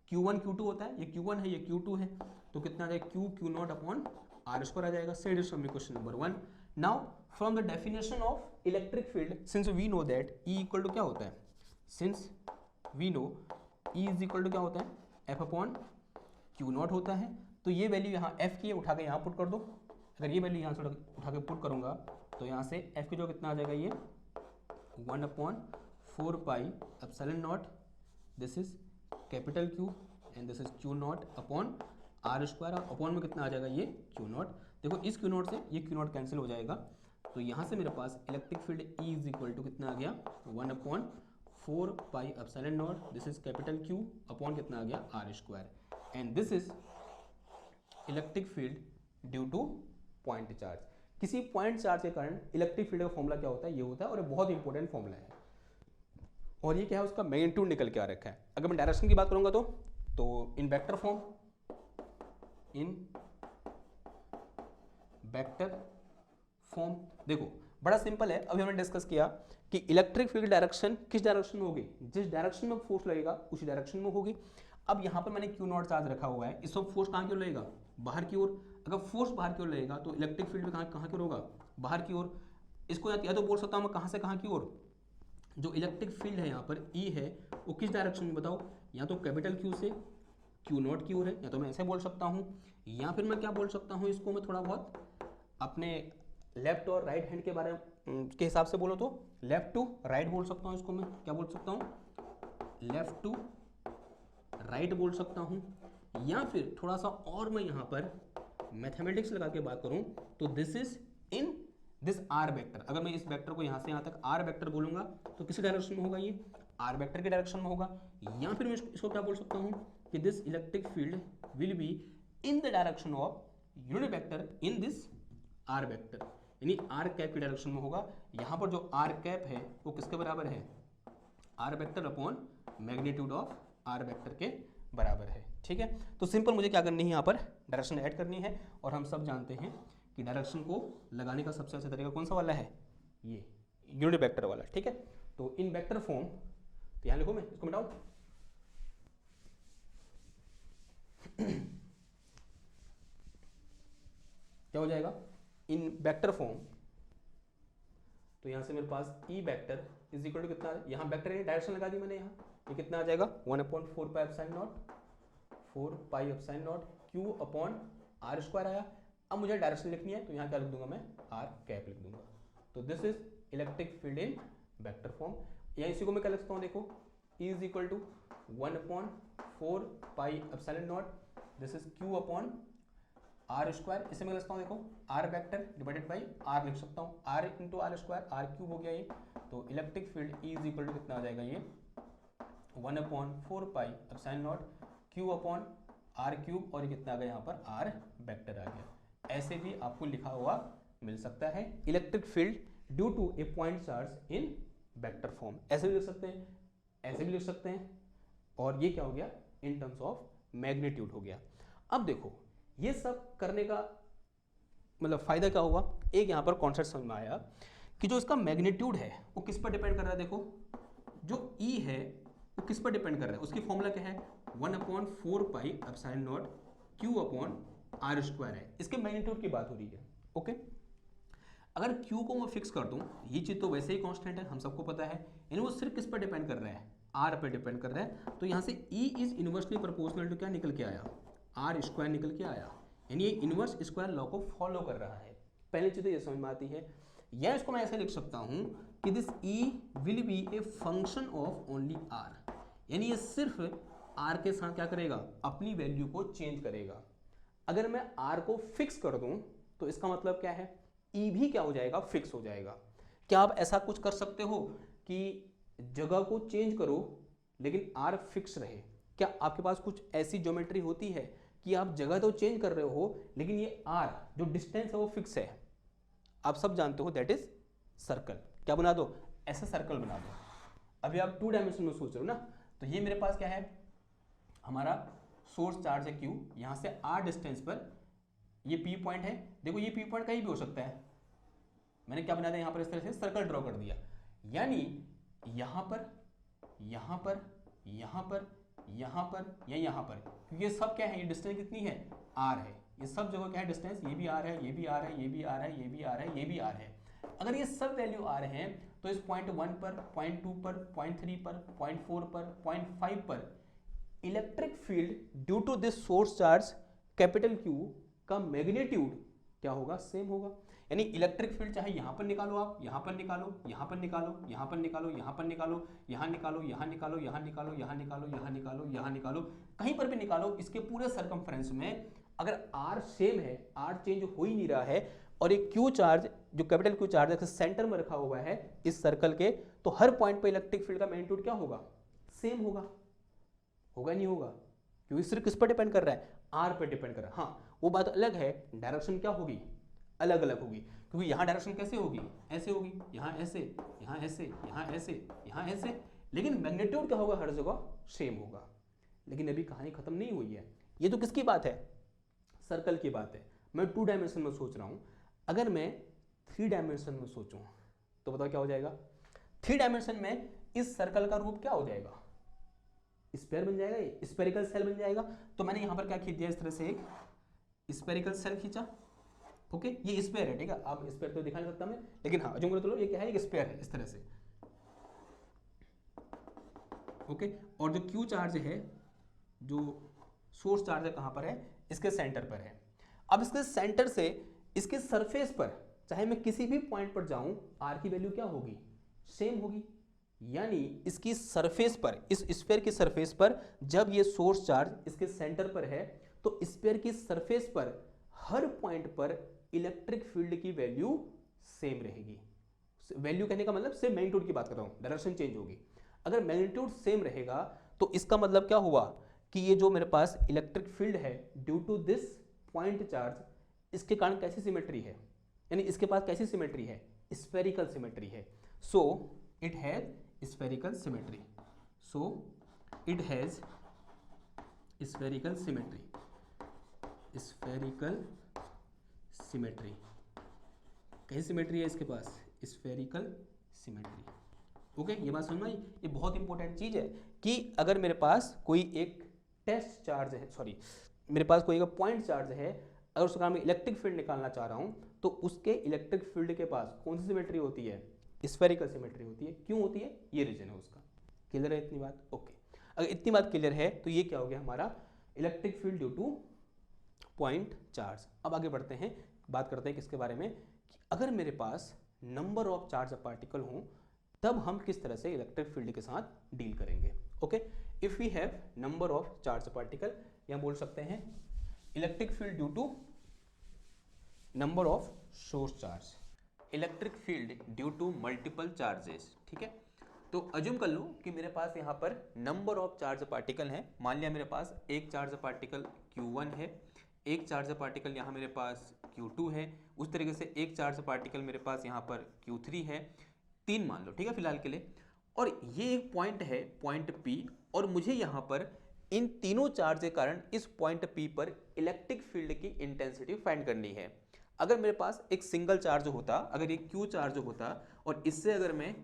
Q1 Q2 होता है, ये Q1 है ये Q2 है, तो कितना आ जाएगा Q0 अपॉन r स्क्वायर आ जाएगा। Set is from question number 1। Now from the definition of electric field, since we know that E equal to क्या होता है, since we know E is equal to क्या होता है, F अपॉन Q0 होता है। तो ये वैल्यू यहाँ F की है, उठा के यहाँ पुट कर दो। अगर ये वैल्यू यहाँ से उठा के पुट करूँगा तो यहाँ से F की जो कितना आ जाएगा, ये 1/4 pi epsilon naught, this is capital Q and this is Q0 upon r square, और अपॉन में कितना आ जाएगा ये Q0। देखो इस Q0 से ये Q0 कैंसिल हो जाएगा, तो यहाँ से मेरे पास electric field E is equal to कितना आ गया 1/4 pi epsilon naught, this is capital Q upon कितना आ गया r square, and this is electric field due to point charge. किसी पॉइंट चार्ज के कारण इलेक्ट्रिक फील्ड का फॉर्मूला क्या होता है, ये होता है, और ये बहुत इंपॉर्टेंट फॉर्मूला है। और ये क्या है, उसका मैग्नीट्यूड निकल के आ रखा है। अगर मैं डायरेक्शन की बात करूंगा तो इन वेक्टर फॉर्म, देखो बड़ा सिंपल है। अभी हमने डिस्कस किया कि इलेक्ट्रिक फील्ड डायरेक्शन किस डायरेक्शन में होगी, जिस डायरेक्शन में फोर्स लगेगा उसी डायरेक्शन में होगी। अब यहाँ पर मैंने Q0 चार्ज रखा हुआ है, इस वक्त फोर्स कहाँ की ओर लगेगा, बाहर की ओर। अगर फोर्स बाहर की ओर लगेगा तो इलेक्ट्रिक फील्ड में कहाँ की ओर होगा, बाहर की ओर। इसको या तो बोल सकता हूँ मैं कहाँ से कहाँ की ओर, जो इलेक्ट्रिक फील्ड है यहाँ पर E है वो किस डायरेक्शन में बताओ, या तो कैपिटल Q से Q0 की ओर है, या तो मैं ऐसे बोल सकता हूँ, या फिर मैं क्या बोल सकता हूँ, इसको मैं थोड़ा बहुत अपने लेफ्ट और राइट हैंड के बारे में के हिसाब से बोलो तो लेफ्ट टू राइट बोल सकता हूँ। इसको मैं क्या बोल सकता हूँ, लेफ्ट टू राइट बोल सकता हूँ। या फिर थोड़ा सा और मैं यहाँ पर मैथमेटिक्स लगा के बात करूँ तो this is in this r vector. अगर मैं इस वेक्टर को यहाँ से यहाँ तक आर वेक्टर बोलूँगा तो किस डायरेक्शन में होगा, ये आर वेक्टर के डायरेक्शन में होगा। या फिर मैं इसको क्या बोल सकता हूँ कि this electric field will be in the direction of unit vector in this r vector, यानी आर कैप की डायरेक्शन में होगा। यहाँ पर जो आर कैप है वो किसके बराबर है, r vector upon magnitude of r vector के बराबर है। ठीक है, तो सिंपल मुझे क्या करनी है, यहाँ पर डायरेक्शन ऐड करनी है। और हम सब जानते हैं कि डायरेक्शन को लगाने का सबसे अच्छा तरीका कौन सा वाला है, ये यूनिट वेक्टर वाला। ठीक है, तो इन वेक्टर फॉर्म, तो यहाँ लिखो, मैं इसको मिटाऊं, क्या हो जाएगा, इन वेक्टर फॉर्म। तो यहाँ से मेरे पास E vector is equal to कितना, यहाँ वेक्टर डायरेक्शन लगा दी मैंने, यहाँ ये कितना आ जाएगा 1/4 pi epsilon naught, 4 pi epsilon naught Q upon r square आया। अब मुझे डायरेक्शन लिखनी है तो यहाँ क्या लिख दूंगा मैं, आर कैप लिख दूंगा। तो this is electric field in vector form. या इसी को मैं क्या लिखता हूँ, देखो E is equal to 1/4 pi epsilon naught, this is Q upon r square. इसे मैं लिखता हूँ, देखो r vector divided by r लिख सकता हूँ, r into r square, r cube हो गया ये। तो electric field E is equal to कितना आ जाएगा, ये 1/4 pi epsilon naught Q upon are cube, और ये कितना आ गया यहाँ पर आर वेक्टर आ गया। ऐसे भी आपको लिखा हुआ मिल सकता है, electric field due to a point charge in vector form. ऐसे भी लिख सकते हैं, ऐसे भी लिख सकते हैं, और ये क्या हो गया, इन टर्म्स ऑफ मैग्नीट्यूड हो गया। अब देखो ये सब करने का मतलब फायदा क्या हुआ, एक यहाँ पर कॉन्सेप्ट समझ में आया कि जो इसका मैग्नीट्यूड है वो किस पर डिपेंड कर रहा है। देखो जो E है वो किस पर डिपेंड कर रहा है, उसकी फॉर्मूला क्या है, 1/4 pi epsilon naught Q upon R square है। इसके मैग्नीट्यूड की बात हो रही है। ओके, अगर Q को मैं फिक्स कर दूं, ये चीज तो वैसे ही कांस्टेंट है, हम सबको पता है, यानी वो सिर्फ किस पर डिपेंड कर रहा है, R पर डिपेंड कर रहा है। तो यहाँ से E is inversely proportional to क्या निकल के आया, R स्क्वायर निकल के आया, यानी ये इनवर्स स्क्वायर लॉ को फॉलो कर रहा है। पहली चीज तो ये समझ में आती है। या इसको मैं ऐसे लिख सकता हूं कि this E will be a function of only R, यानी ये सिर्फ R के साथ क्या करेगा, अपनी वैल्यू को चेंज करेगा। अगर मैं R को फिक्स कर दूं तो इसका मतलब क्या है, E भी क्या हो जाएगा, फिक्स हो जाएगा। क्या आप ऐसा कुछ कर सकते हो कि जगह को चेंज करो लेकिन R फिक्स रहे? क्या आपके पास कुछ ऐसी ज्योमेट्री होती है कि आप जगह तो चेंज कर रहे हो लेकिन ये R जो डिस्टेंस है वो फिक्स है? आप सब जानते हो, दैट इज सर्कल। क्या बना दो, ऐसा सर्कल बना दो। अभी आप 2 डायमेंशन में सोच रहे हो ना, तो ये मेरे पास क्या है, हमारा सोर्स चार्ज है Q, यहां से R डिस्टेंस पर ये P पॉइंट है। देखो ये P पॉइंट कहीं भी हो सकता है, मैंने क्या बना दिया यहाँ पर, इस तरह से सर्कल ड्रॉ कर दिया, यानी यहाँ पर, यहाँ पर, यहाँ पर, यहाँ पर या यहाँ पर, क्योंकि ये सब क्या है, ये डिस्टेंस कितनी है, R है। ये सब जगह क्या है डिस्टेंस, ये भी R है, ये भी R है, ये भी R है, ये भी R है, ये भी R है। अगर ये सब वैल्यू R हैं तो इस पॉइंट 1 पर, पॉइंट 2 पर, पॉइंट 3 पर, पॉइंट 4 पर, पॉइंट 5 पर electric field due to this source charge capital Q का मैग्नीट्यूड क्या होगा, सेम होगा। यानी इलेक्ट्रिक फील्ड चाहे यहां पर निकालो, आप यहां पर निकालो, यहां पर निकालो, यहां पर निकालो, यहां पर निकालो, यहां निकालो, यहां निकालो, यहां निकालो, यहां निकालो, यहां निकालो, यहां निकालो, कहीं पर भी निकालो, इसके पूरे सरकमफ्रेंस में अगर R सेम है, R चेंज हो ही नहीं रहा है, और एक Q चार्ज जो कैपिटल Q चार्ज है सेंटर में रखा हुआ है इस सर्कल के, तो हर पॉइंट पे इलेक्ट्रिक फील्ड का मैग्नीट्यूड क्या होगा, सेम होगा। होगा नहीं होगा, क्योंकि सिर्फ किस पर डिपेंड कर रहा है, R पर डिपेंड कर रहा है। हाँ वो बात अलग है, डायरेक्शन क्या होगी, अलग अलग होगी, क्योंकि यहाँ डायरेक्शन कैसे होगी, ऐसे होगी, यहाँ ऐसे, यहाँ ऐसे, यहाँ ऐसे, यहाँ ऐसे, लेकिन मैग्नीट्यूड क्या होगा, हर जगह सेम होगा। लेकिन अभी कहानी खत्म नहीं हुई है, ये तो किसकी बात है, सर्कल की बात है। मैं 2 डायमेंशन में सोच रहा हूं, अगर मैं 3 डायमेंशन में सोचूं तो बताओ क्या हो जाएगा। 3 डायमेंशन में इस सर्कल का रूप क्या हो जाएगा, स्फीयर बन जाएगा, ये स्फेरिकल सेल बन जाएगा। तो मैंने यहां पर क्या खींच दिया, इस तरह से एक स्फेरिकल सेल खींचा। ओके, ये स्फीयर है, ठीक है, अब स्फीयर तो दिखा नहीं सकता मैं, लेकिन हाँ अजूम करो, ये क्या है, एक स्फीयर है इस तरह से। ओके, और जो Q चार्ज है, जो सोर्स चार्ज है, कहां पर है, इसके सेंटर पर है। अब इसके सेंटर से इसके सरफेस पर चाहे मैं किसी भी पॉइंट पर जाऊं, R की वैल्यू क्या होगी, सेम होगी। यानी इसकी सरफेस पर, इस स्फीयर की सरफेस पर जब ये सोर्स चार्ज इसके सेंटर पर है, तो स्फीयर की सरफेस पर हर पॉइंट पर इलेक्ट्रिक फील्ड की वैल्यू सेम रहेगी। वैल्यू कहने का मतलब सिर्फ मैग्नीट्यूड की बात कर रहा हूं, डायरेक्शन चेंज होगी। अगर मैग्नीट्यूड सेम रहेगा तो इसका मतलब क्या हुआ कि ये जो मेरे पास इलेक्ट्रिक फील्ड है due to this point charge, इसके कारण कैसी सिमेट्री है, यानी इसके पास कैसी सिमेट्री है, स्फेरिकल सिमेट्री है। So it has spherical symmetry, so it has spherical symmetry, spherical symmetry, कैसी सिमेट्री है इसके पास, स्फेरिकल सिमेट्री। ओके, ये बात समझ में आई। ये बहुत इंपॉर्टेंट चीज है कि अगर मेरे पास कोई एक टेस्ट चार्ज है, सॉरी मेरे पास कोई एक पॉइंट चार्ज है, अगर उसका मैं इलेक्ट्रिक फील्ड निकालना चाह रहा हूं, तो उसके इलेक्ट्रिक फील्ड के पास कौन सी सिमेट्री होती है, स्फेरिकल सिमेट्री होती है। क्यों होती है, ये रीजन है उसका। क्लियर है इतनी बात, ओके। अगर इतनी बात क्लियर है तो ये क्या हो गया हमारा electric field due to point charge. अब आगे बढ़ते हैं, बात करते हैं किसके बारे में, कि अगर मेरे पास नंबर ऑफ चार्ज पार्टिकल हों तब हम किस तरह से इलेक्ट्रिक फील्ड के साथ डील करेंगे। Okay, if we have number of charge particle, या बोल सकते हैं electric field due to number of source charge, electric field due to multiple charges. ठीक है, तो अज्यूम कर लो कि मेरे पास यहाँ पर नंबर ऑफ चार्ज पार्टिकल हैं। मान लिया मेरे पास एक चार्ज पार्टिकल Q1 है, एक चार्ज पार्टिकल यहाँ मेरे पास Q2 है, उस तरीके से एक चार्ज पार्टिकल मेरे पास यहाँ पर Q3 है, 3 मान लो, ठीक है फिलहाल के लिए। और ये एक पॉइंट है, पॉइंट P, और मुझे यहाँ पर इन तीनों चार्ज के कारण इस पॉइंट P पर इलेक्ट्रिक फील्ड की इंटेंसिटी फाइंड करनी है। अगर मेरे पास एक सिंगल चार्ज होता, अगर ये Q चार्ज होता और इससे अगर मैं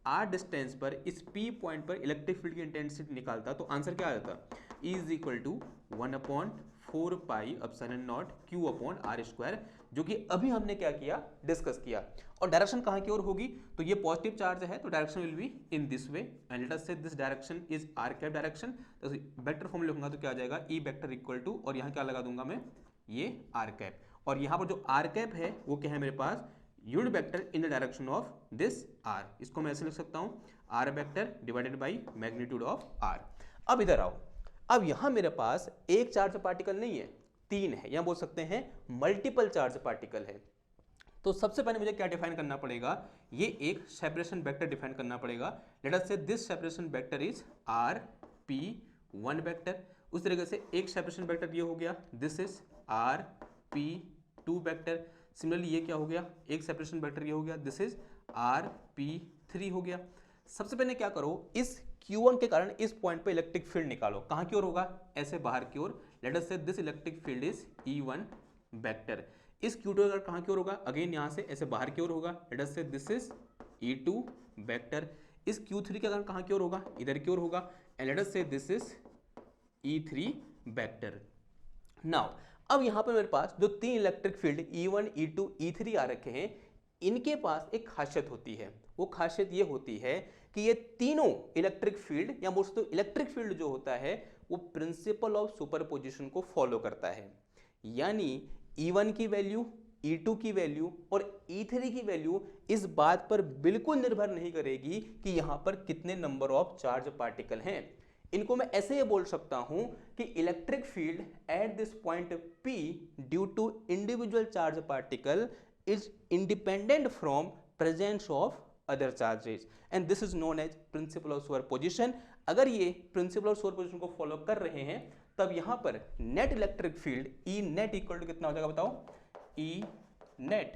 R डिस्टेंस पर इस P पॉइंट पर इलेक्ट्रिक फील्ड की इंटेंसिटी निकालता तो आंसर क्या आ जाता? E is equal to 1/4 pi epsilon naught Q upon R square, जो कि अभी हमने क्या किया, डिस्कस किया। और डायरेक्शन कहाँ की ओर होगी? तो ये पॉजिटिव चार्ज है तो direction will be in this way and let us say this direction is r cap direction. तो वेक्टर फॉर्म लिखूंगा तो क्या आ जाएगा, E वेक्टर इक्वल टू, और यहाँ क्या लगा दूंगा मैं, ये आर कैप। और यहाँ पर जो आर कैप है वो क्या है मेरे पास, unit vector in the direction of this r. इसको मैं ऐसे लिख सकता हूँ, r vector divided by magnitude of r. अब इधर आओ, अब यहां मेरे पास एक चार्ज पार्टिकल नहीं है, तीन है, यहां बोल सकते हैं मल्टीपल चार्ज पार्टिकल है। तो सबसे पहले मुझे क्या डिफाइन करना पड़ेगा, ये एक सेपरेशन वेक्टर डिफाइन करना पड़ेगा। Let us say this separation vector is r p one vector. उस तरीके से एक सेपरेशन वेक्टर ये हो गया, this is r p two vector. Similarly ये क्या हो गया, एक सेपरेशन वेक्टर ये हो गया, this is r P three हो गया। सबसे पहले क्या करो, इस Q1 के कारण इस पॉइंट पे इलेक्ट्रिक फील्ड निकालो। कहां की ओर होगा, ऐसे बाहर की ओर। Late us say this electric field is E1 vector. इस Q2 का कहां की ओर होगा, अगेन यहां से ऐसे बाहर की ओर होगा। Late us say this is E2 vector. इस Q3 का कहां की ओर होगा, इधर की ओर होगा। And let us say this is E3 vector. Now अब यहां पर मेरे पास जो तीन electric field E1, E2, E3 आ रखे हैं, इनके पास एक खासियत होती है। वो खासियत ये होती है कि ये तीनों इलेक्ट्रिक फील्ड या मोस्ट इलेक्ट्रिक फील्ड जो होता है वो प्रिंसिपल ऑफ सुपरपोजिशन को फॉलो करता है। यानी E1 की वैल्यू, E2 की वैल्यू और E3 की वैल्यू इस बात पर बिल्कुल निर्भर नहीं करेगी कि यहां पर कितने नंबर ऑफ चार्ज पार्टिकल हैं। इनको मैं ऐसे ही बोल सकता हूं कि electric field at this point P due to individual charge particle is independent from presence of other charges and this is known as principle of superposition। अगर ये principle of superposition को फॉलो कर रहे हैं तब यहां पर net electric field E net equal to कितना हो जाएगा बताओ, E net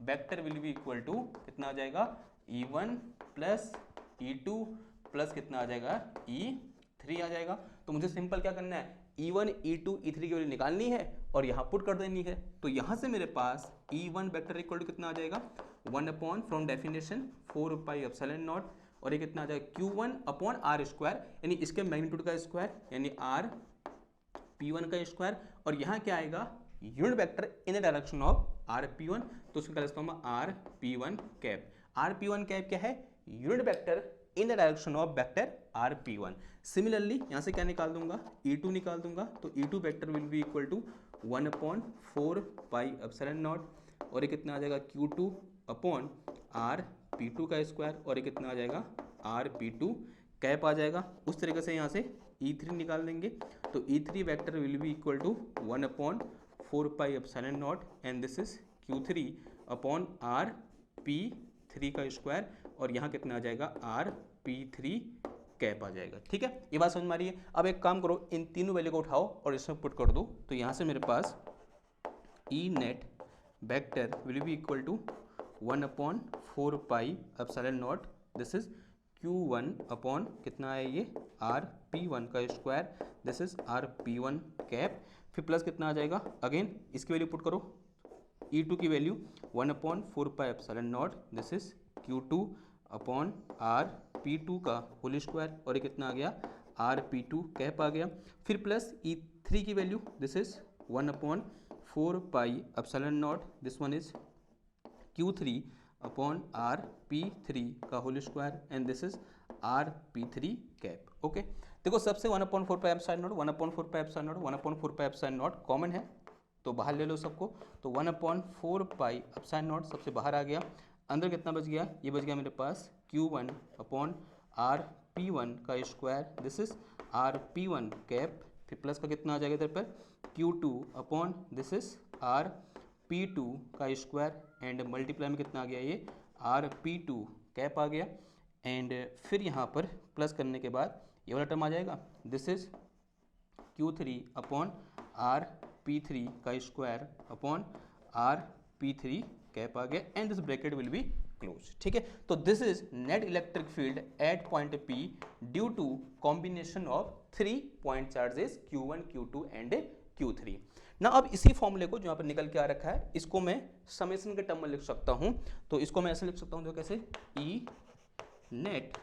vector will be equal to कितना आ जाएगा, E1 प्लस E2 प्लस कितना आ जाएगा, E3 आ जाएगा। तो मुझे सिंपल क्या करना है, E1, E2, E3 की वैल्यू निकालनी है और यहाँ पुट कर देनी है। तो यहाँ से मेरे पास E1 वेक्टर इक्वल टू कितना आ जाएगा, 1 upon from definition 4 pi epsilon naught, और ये कितना आ जाएगा Q1 अपॉन आर स्क्वायर, यानी इसके मैग्नीट्यूड का स्क्वायर, यानी आर P1 का स्क्वायर। और यहाँ क्या आएगा, unit vector in the direction of r P1, तो उसको लिखता हूँ are P1 cap. Are P1 cap क्या है, unit vector in the direction of vector r P1। Similarly यहाँ से क्या निकाल दूंगा, E2 निकाल दूंगा, तो E2 vector will be equal to 1/4 pi epsilon naught, और ये कितना आ जाएगा Q2 अपॉन आर P2 का स्क्वायर, और ये कितना आ जाएगा, आर P2 कैप आ जाएगा। उस तरीके से यहाँ से E3 निकाल देंगे, तो E3 vector will be equal to 1/4 pi epsilon naught and this is Q3 upon r P3 का स्क्वायर, और यहाँ कितना आ जाएगा, आर P3 कैप आ जाएगा। ठीक है, ये बात समझ में आ रही है। अब एक काम करो, इन तीनों वैल्यू को उठाओ और इसमें पुट कर दो। तो यहाँ से मेरे पास E net vector will be equal to 1/4 pi epsilon naught, this is Q1 upon कितना है ये, आर P1 का square, this is r P1 cap, फिर प्लस कितना आ जाएगा, अगेन इसकी वैल्यू पुट करो, E2 की value 1/4 pi epsilon naught, this is Q2 upon r P2 का होल स्क्वायर, और ये कितना आ गया, आर P2 कैप आ गया। फिर प्लस E3 की value, this is 1/4 pi epsilon naught, this one is Q3 upon r P3 का whole square and this is r P3 cap. Okay, देखो सबसे 1/4 pi epsilon naught, 1/4 pi epsilon naught, 1/4 pi epsilon naught common है तो बाहर ले लो सबको। तो 1/4 pi epsilon not सबसे बाहर आ गया, अंदर कितना बच गया, ये बच गया मेरे पास Q1 अपॉन आर P1 का square, this is r P1 cap, फिर प्लस का कितना आ जाएगा इधर पर, Q2 upon this is are P2 का स्क्वायर, एंड मल्टीप्लाई में कितना आ गया, ये आर P2 कैप आ गया, एंड फिर यहाँ पर प्लस करने के बाद ये वाला टर्म आ जाएगा, this is Q3 upon r P3 का square upon r P3 cap आ गया, and this bracket will be close. ठीक है, तो this is net electric field at point P due to combination of 3 point charges Q1, Q2 and Q3। ना अब इसी फॉर्मूले को जो यहाँ पर निकल के आ रखा है, इसको मैं समेशन के टर्म में लिख सकता हूँ। तो इसको मैं ऐसे लिख सकता हूँ, तो कैसे, E net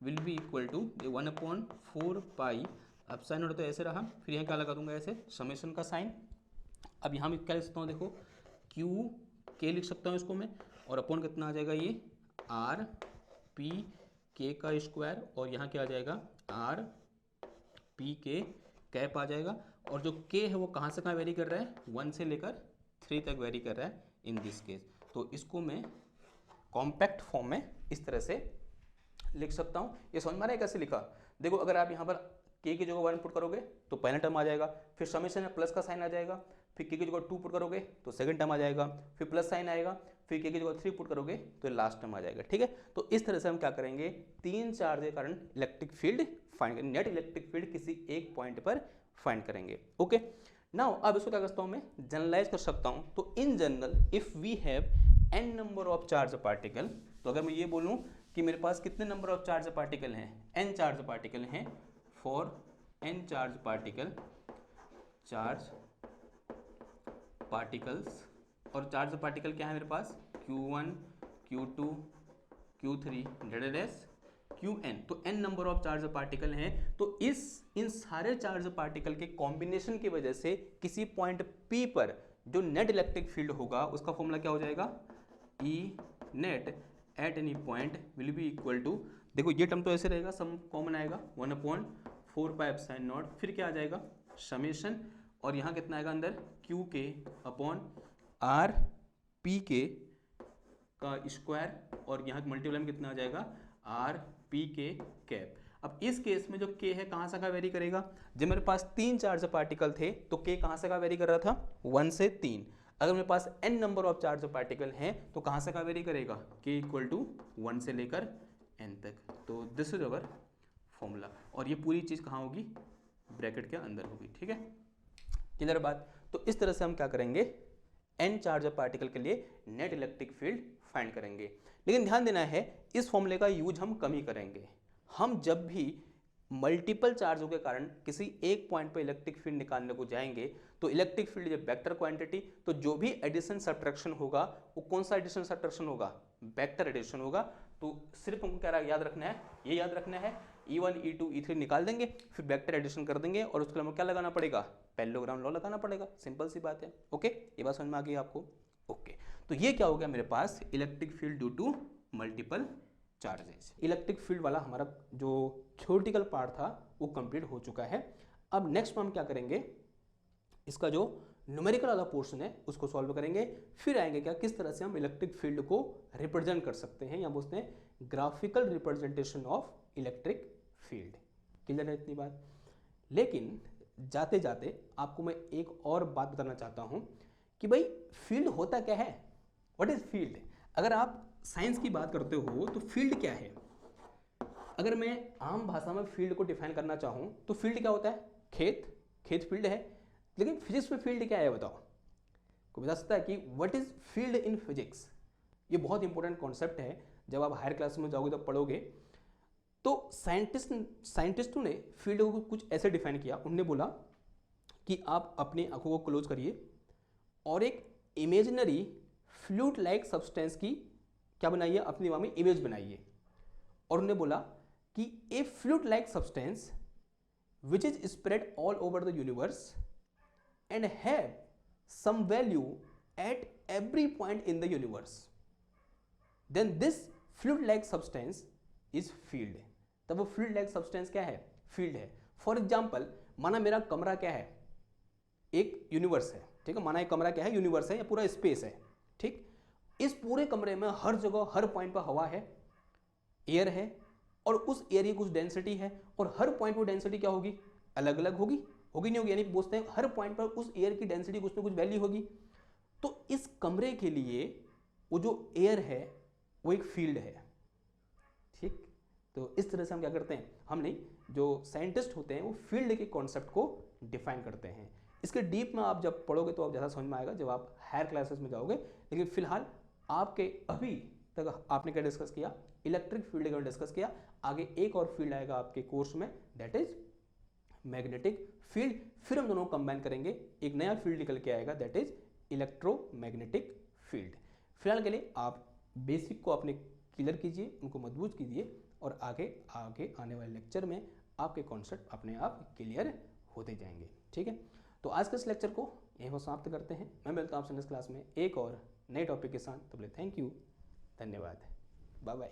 will be equal to 1/4 pi, अब साइन नोट तो ऐसे रहा, फिर यहाँ क्या लगा दूंगा, ऐसे समेशन का साइन। अब यहाँ मैं क्या लिख सकता हूँ, देखो क्यू के लिख सकता हूँ इसको मैं, और अपॉन कितना आ जाएगा, ये आर पी के का स्क्वायर, और यहाँ क्या आ जाएगा, आर पी के कैप आ जाएगा। और जो के है वो कहाँ से कहाँ वेरी कर रहा है, 1 से लेकर 3 तक वेरी कर रहा है इन दिस केस। तो इसको मैं कॉम्पैक्ट फॉर्म में इस तरह से लिख सकता हूँ। ये समझ में आ रहा है कैसे लिखा, देखो अगर आप यहाँ पर के की जगह 1 पुट करोगे तो पहला टर्म आ जाएगा, फिर समेशन में प्लस का साइन आ जाएगा, फिर के की जगह 2 पुट करोगे तो सेकंड टर्म आ जाएगा, फिर प्लस साइन आएगा, फिर के की जगह 3 पुट करोगे तो लास्ट टर्म आ जाएगा। ठीक है, तो इस तरह से हम क्या करेंगे, 3 चार्ज के कारण इलेक्ट्रिक फील्ड फाइंड करेंगे, नेट इलेक्ट्रिक फील्ड किसी एक पॉइंट पर फाइंड करेंगे। ओके, नाउ अब इसको क्या करता हूँ मैं, जनरलाइज कर सकता हूँ। तो in general if we have n number of charge particle, तो अगर मैं ये बोलूँ कि मेरे पास कितने नंबर ऑफ चार्ज पार्टिकल हैं, n चार्ज पार्टिकल हैं, for n charge particle, charge particles, और चार्ज पार्टिकल क्या है मेरे पास, Q1, Q2, Q3 dash Qn, तो n number of charge particle हैं। तो इन सारे चार्ज पार्टिकल के कॉम्बिनेशन की वजह से किसी पॉइंट P पर जो नेट इलेक्ट्रिक फील्ड होगा उसका फॉर्मूला क्या हो जाएगा, E net at any point will be equal to, देखो ये टर्म तो ऐसे रहेगा, सम कॉमन आएगा, 1/4 पाई एप्सिलॉन नॉट, फिर क्या आ जाएगा समेशन, और यहाँ कितना आएगा अंदर, क्यू के अपॉन आर पी के का स्क्वायर, और यहाँ मल्टीप्लाई में कितना आ जाएगा, आर पी के कैप। अब इस केस में जो के है कहाँ से कहाँ वेरी करेगा, जब मेरे पास 3 चार्ज पार्टिकल थे तो के कहाँ से कहाँ वेरी कर रहा था, 1 से 3। अगर मेरे पास n number of charge particle हैं तो कहाँ से कहाँ वेरी करेगा, k इक्वल टू 1 से लेकर n तक। तो दिस इज अवर फॉर्मूला, और ये पूरी चीज़ कहाँ होगी, ब्रैकेट के अंदर होगी। ठीक है, क्लियर बात। तो इस तरह से हम क्या करेंगे, n चार्ज पार्टिकल के लिए नेट इलेक्ट्रिक फील्ड फाइंड करेंगे। लेकिन ध्यान देना है, इस फॉर्मूले का यूज हम कम ही करेंगे। हम जब भी मल्टीपल चार्जों के कारण किसी एक पॉइंट पर इलेक्ट्रिक फील्ड निकालने को जाएंगे तो इलेक्ट्रिक फील्ड जब वेक्टर क्वांटिटी, तो जो भी एडिशन सब्ट्रैक्शन होगा वो कौन सा एडिशन सब्ट्रैक्शन होगा, वेक्टर एडिशन होगा। तो सिर्फ हमको क्या याद रखना है, ये याद रखना है, E1, E2, E3 निकाल देंगे, फिर वेक्टर एडिशन कर देंगे, और उसके लिए हमें क्या लगाना पड़ेगा, पैरेललोग्राम लॉ लगाना पड़ेगा। सिंपल सी बात है। ओके, ये बात समझ में आ गई आपको। ओके, तो ये क्या हो गया मेरे पास, electric field due to multiple charges. Electric field वाला हमारा जो थ्योरेटिकल पार्ट था वो कंप्लीट हो चुका है। अब नेक्स्ट में हम क्या करेंगे, इसका जो न्यूमेरिकल वाला पोर्शन है उसको सॉल्व करेंगे, फिर आएंगे क्या, किस तरह से हम इलेक्ट्रिक फील्ड को रिप्रेजेंट कर सकते हैं, या बोलते हैं graphical representation of electric field. Clear है इतनी बात। लेकिन जाते जाते आपको मैं एक और बात बताना चाहता हूं कि भाई फील्ड होता क्या है, व्हाट इज फील्ड। अगर आप साइंस की बात करते हो तो फील्ड क्या है, अगर मैं आम भाषा में फील्ड को डिफाइन करना चाहूं तो फील्ड क्या होता है, खेत फील्ड है। लेकिन फिजिक्स में फील्ड क्या है बताओ, कोई बता सकता है कि what is field in physics. ये बहुत इंपॉर्टेंट कॉन्सेप्ट है, जब आप हायर क्लास में जाओगे तब पढ़ोगे। तो साइंटिस्टों ने फील्ड को कुछ ऐसे डिफाइन किया, उन्होंने बोला कि आप अपनी आंखों को क्लोज करिए और एक इमेजिनरी फ्लूइड लाइक सब्सटेंस की क्या बनाइए, अपनी दिमाग में इमेज बनाइए, और उन्होंने बोला कि ए fluid like substance which is spread all over the universe and have some value at every point in the universe, then this fluid like substance is field। तब वो fluid like substance क्या है, field है। For example माना मेरा कमरा क्या है, एक यूनिवर्स है, ठीक है, माना एक कमरा क्या है, यूनिवर्स है या पूरा स्पेस है, ठीक। इस पूरे कमरे में हर जगह हर पॉइंट पर हवा है, एयर है, और उस एयर की कुछ डेंसिटी है, और हर पॉइंट पर डेंसिटी क्या होगी, अलग अलग होगी नहीं होगी, यानी बोलते हैं हर पॉइंट पर उस एयर की डेंसिटी कुछ ना कुछ वैल्यू होगी। तो इस कमरे के लिए वो जो एयर है वो एक फील्ड है, ठीक। तो इस तरह से हम क्या करते हैं, हम नहीं, जो साइंटिस्ट होते हैं वो फील्ड के कॉन्सेप्ट को डिफाइन करते हैं। इसके डीप में आप जब पढ़ोगे तो आप ज़्यादा समझ में आएगा जब आप हायर क्लासेस में जाओगे। लेकिन फिलहाल आपके अभी तक आपने क्या डिस्कस किया, इलेक्ट्रिक फील्ड का डिस्कस किया। आगे एक और फील्ड आएगा आपके कोर्स में, दैट इज मैग्नेटिक फील्ड। फिर हम दोनों कंबाइन करेंगे, एक नया फील्ड निकल के आएगा, दैट इज इलेक्ट्रोमैग्नेटिक फील्ड। फिलहाल के लिए आप बेसिक को अपने क्लियर कीजिए, उनको मजबूत कीजिए, और आगे आगे आने वाले लेक्चर में आपके कॉन्सेप्ट अपने आप क्लियर होते जाएंगे। ठीक है, तो आज के इस लेक्चर को यहीं पर समाप्त करते हैं। मैं मिलता हूँ आपसे नेक्स्ट क्लास में एक और नए टॉपिक के साथ। तब तक थैंक यू, धन्यवाद, बाय बाय।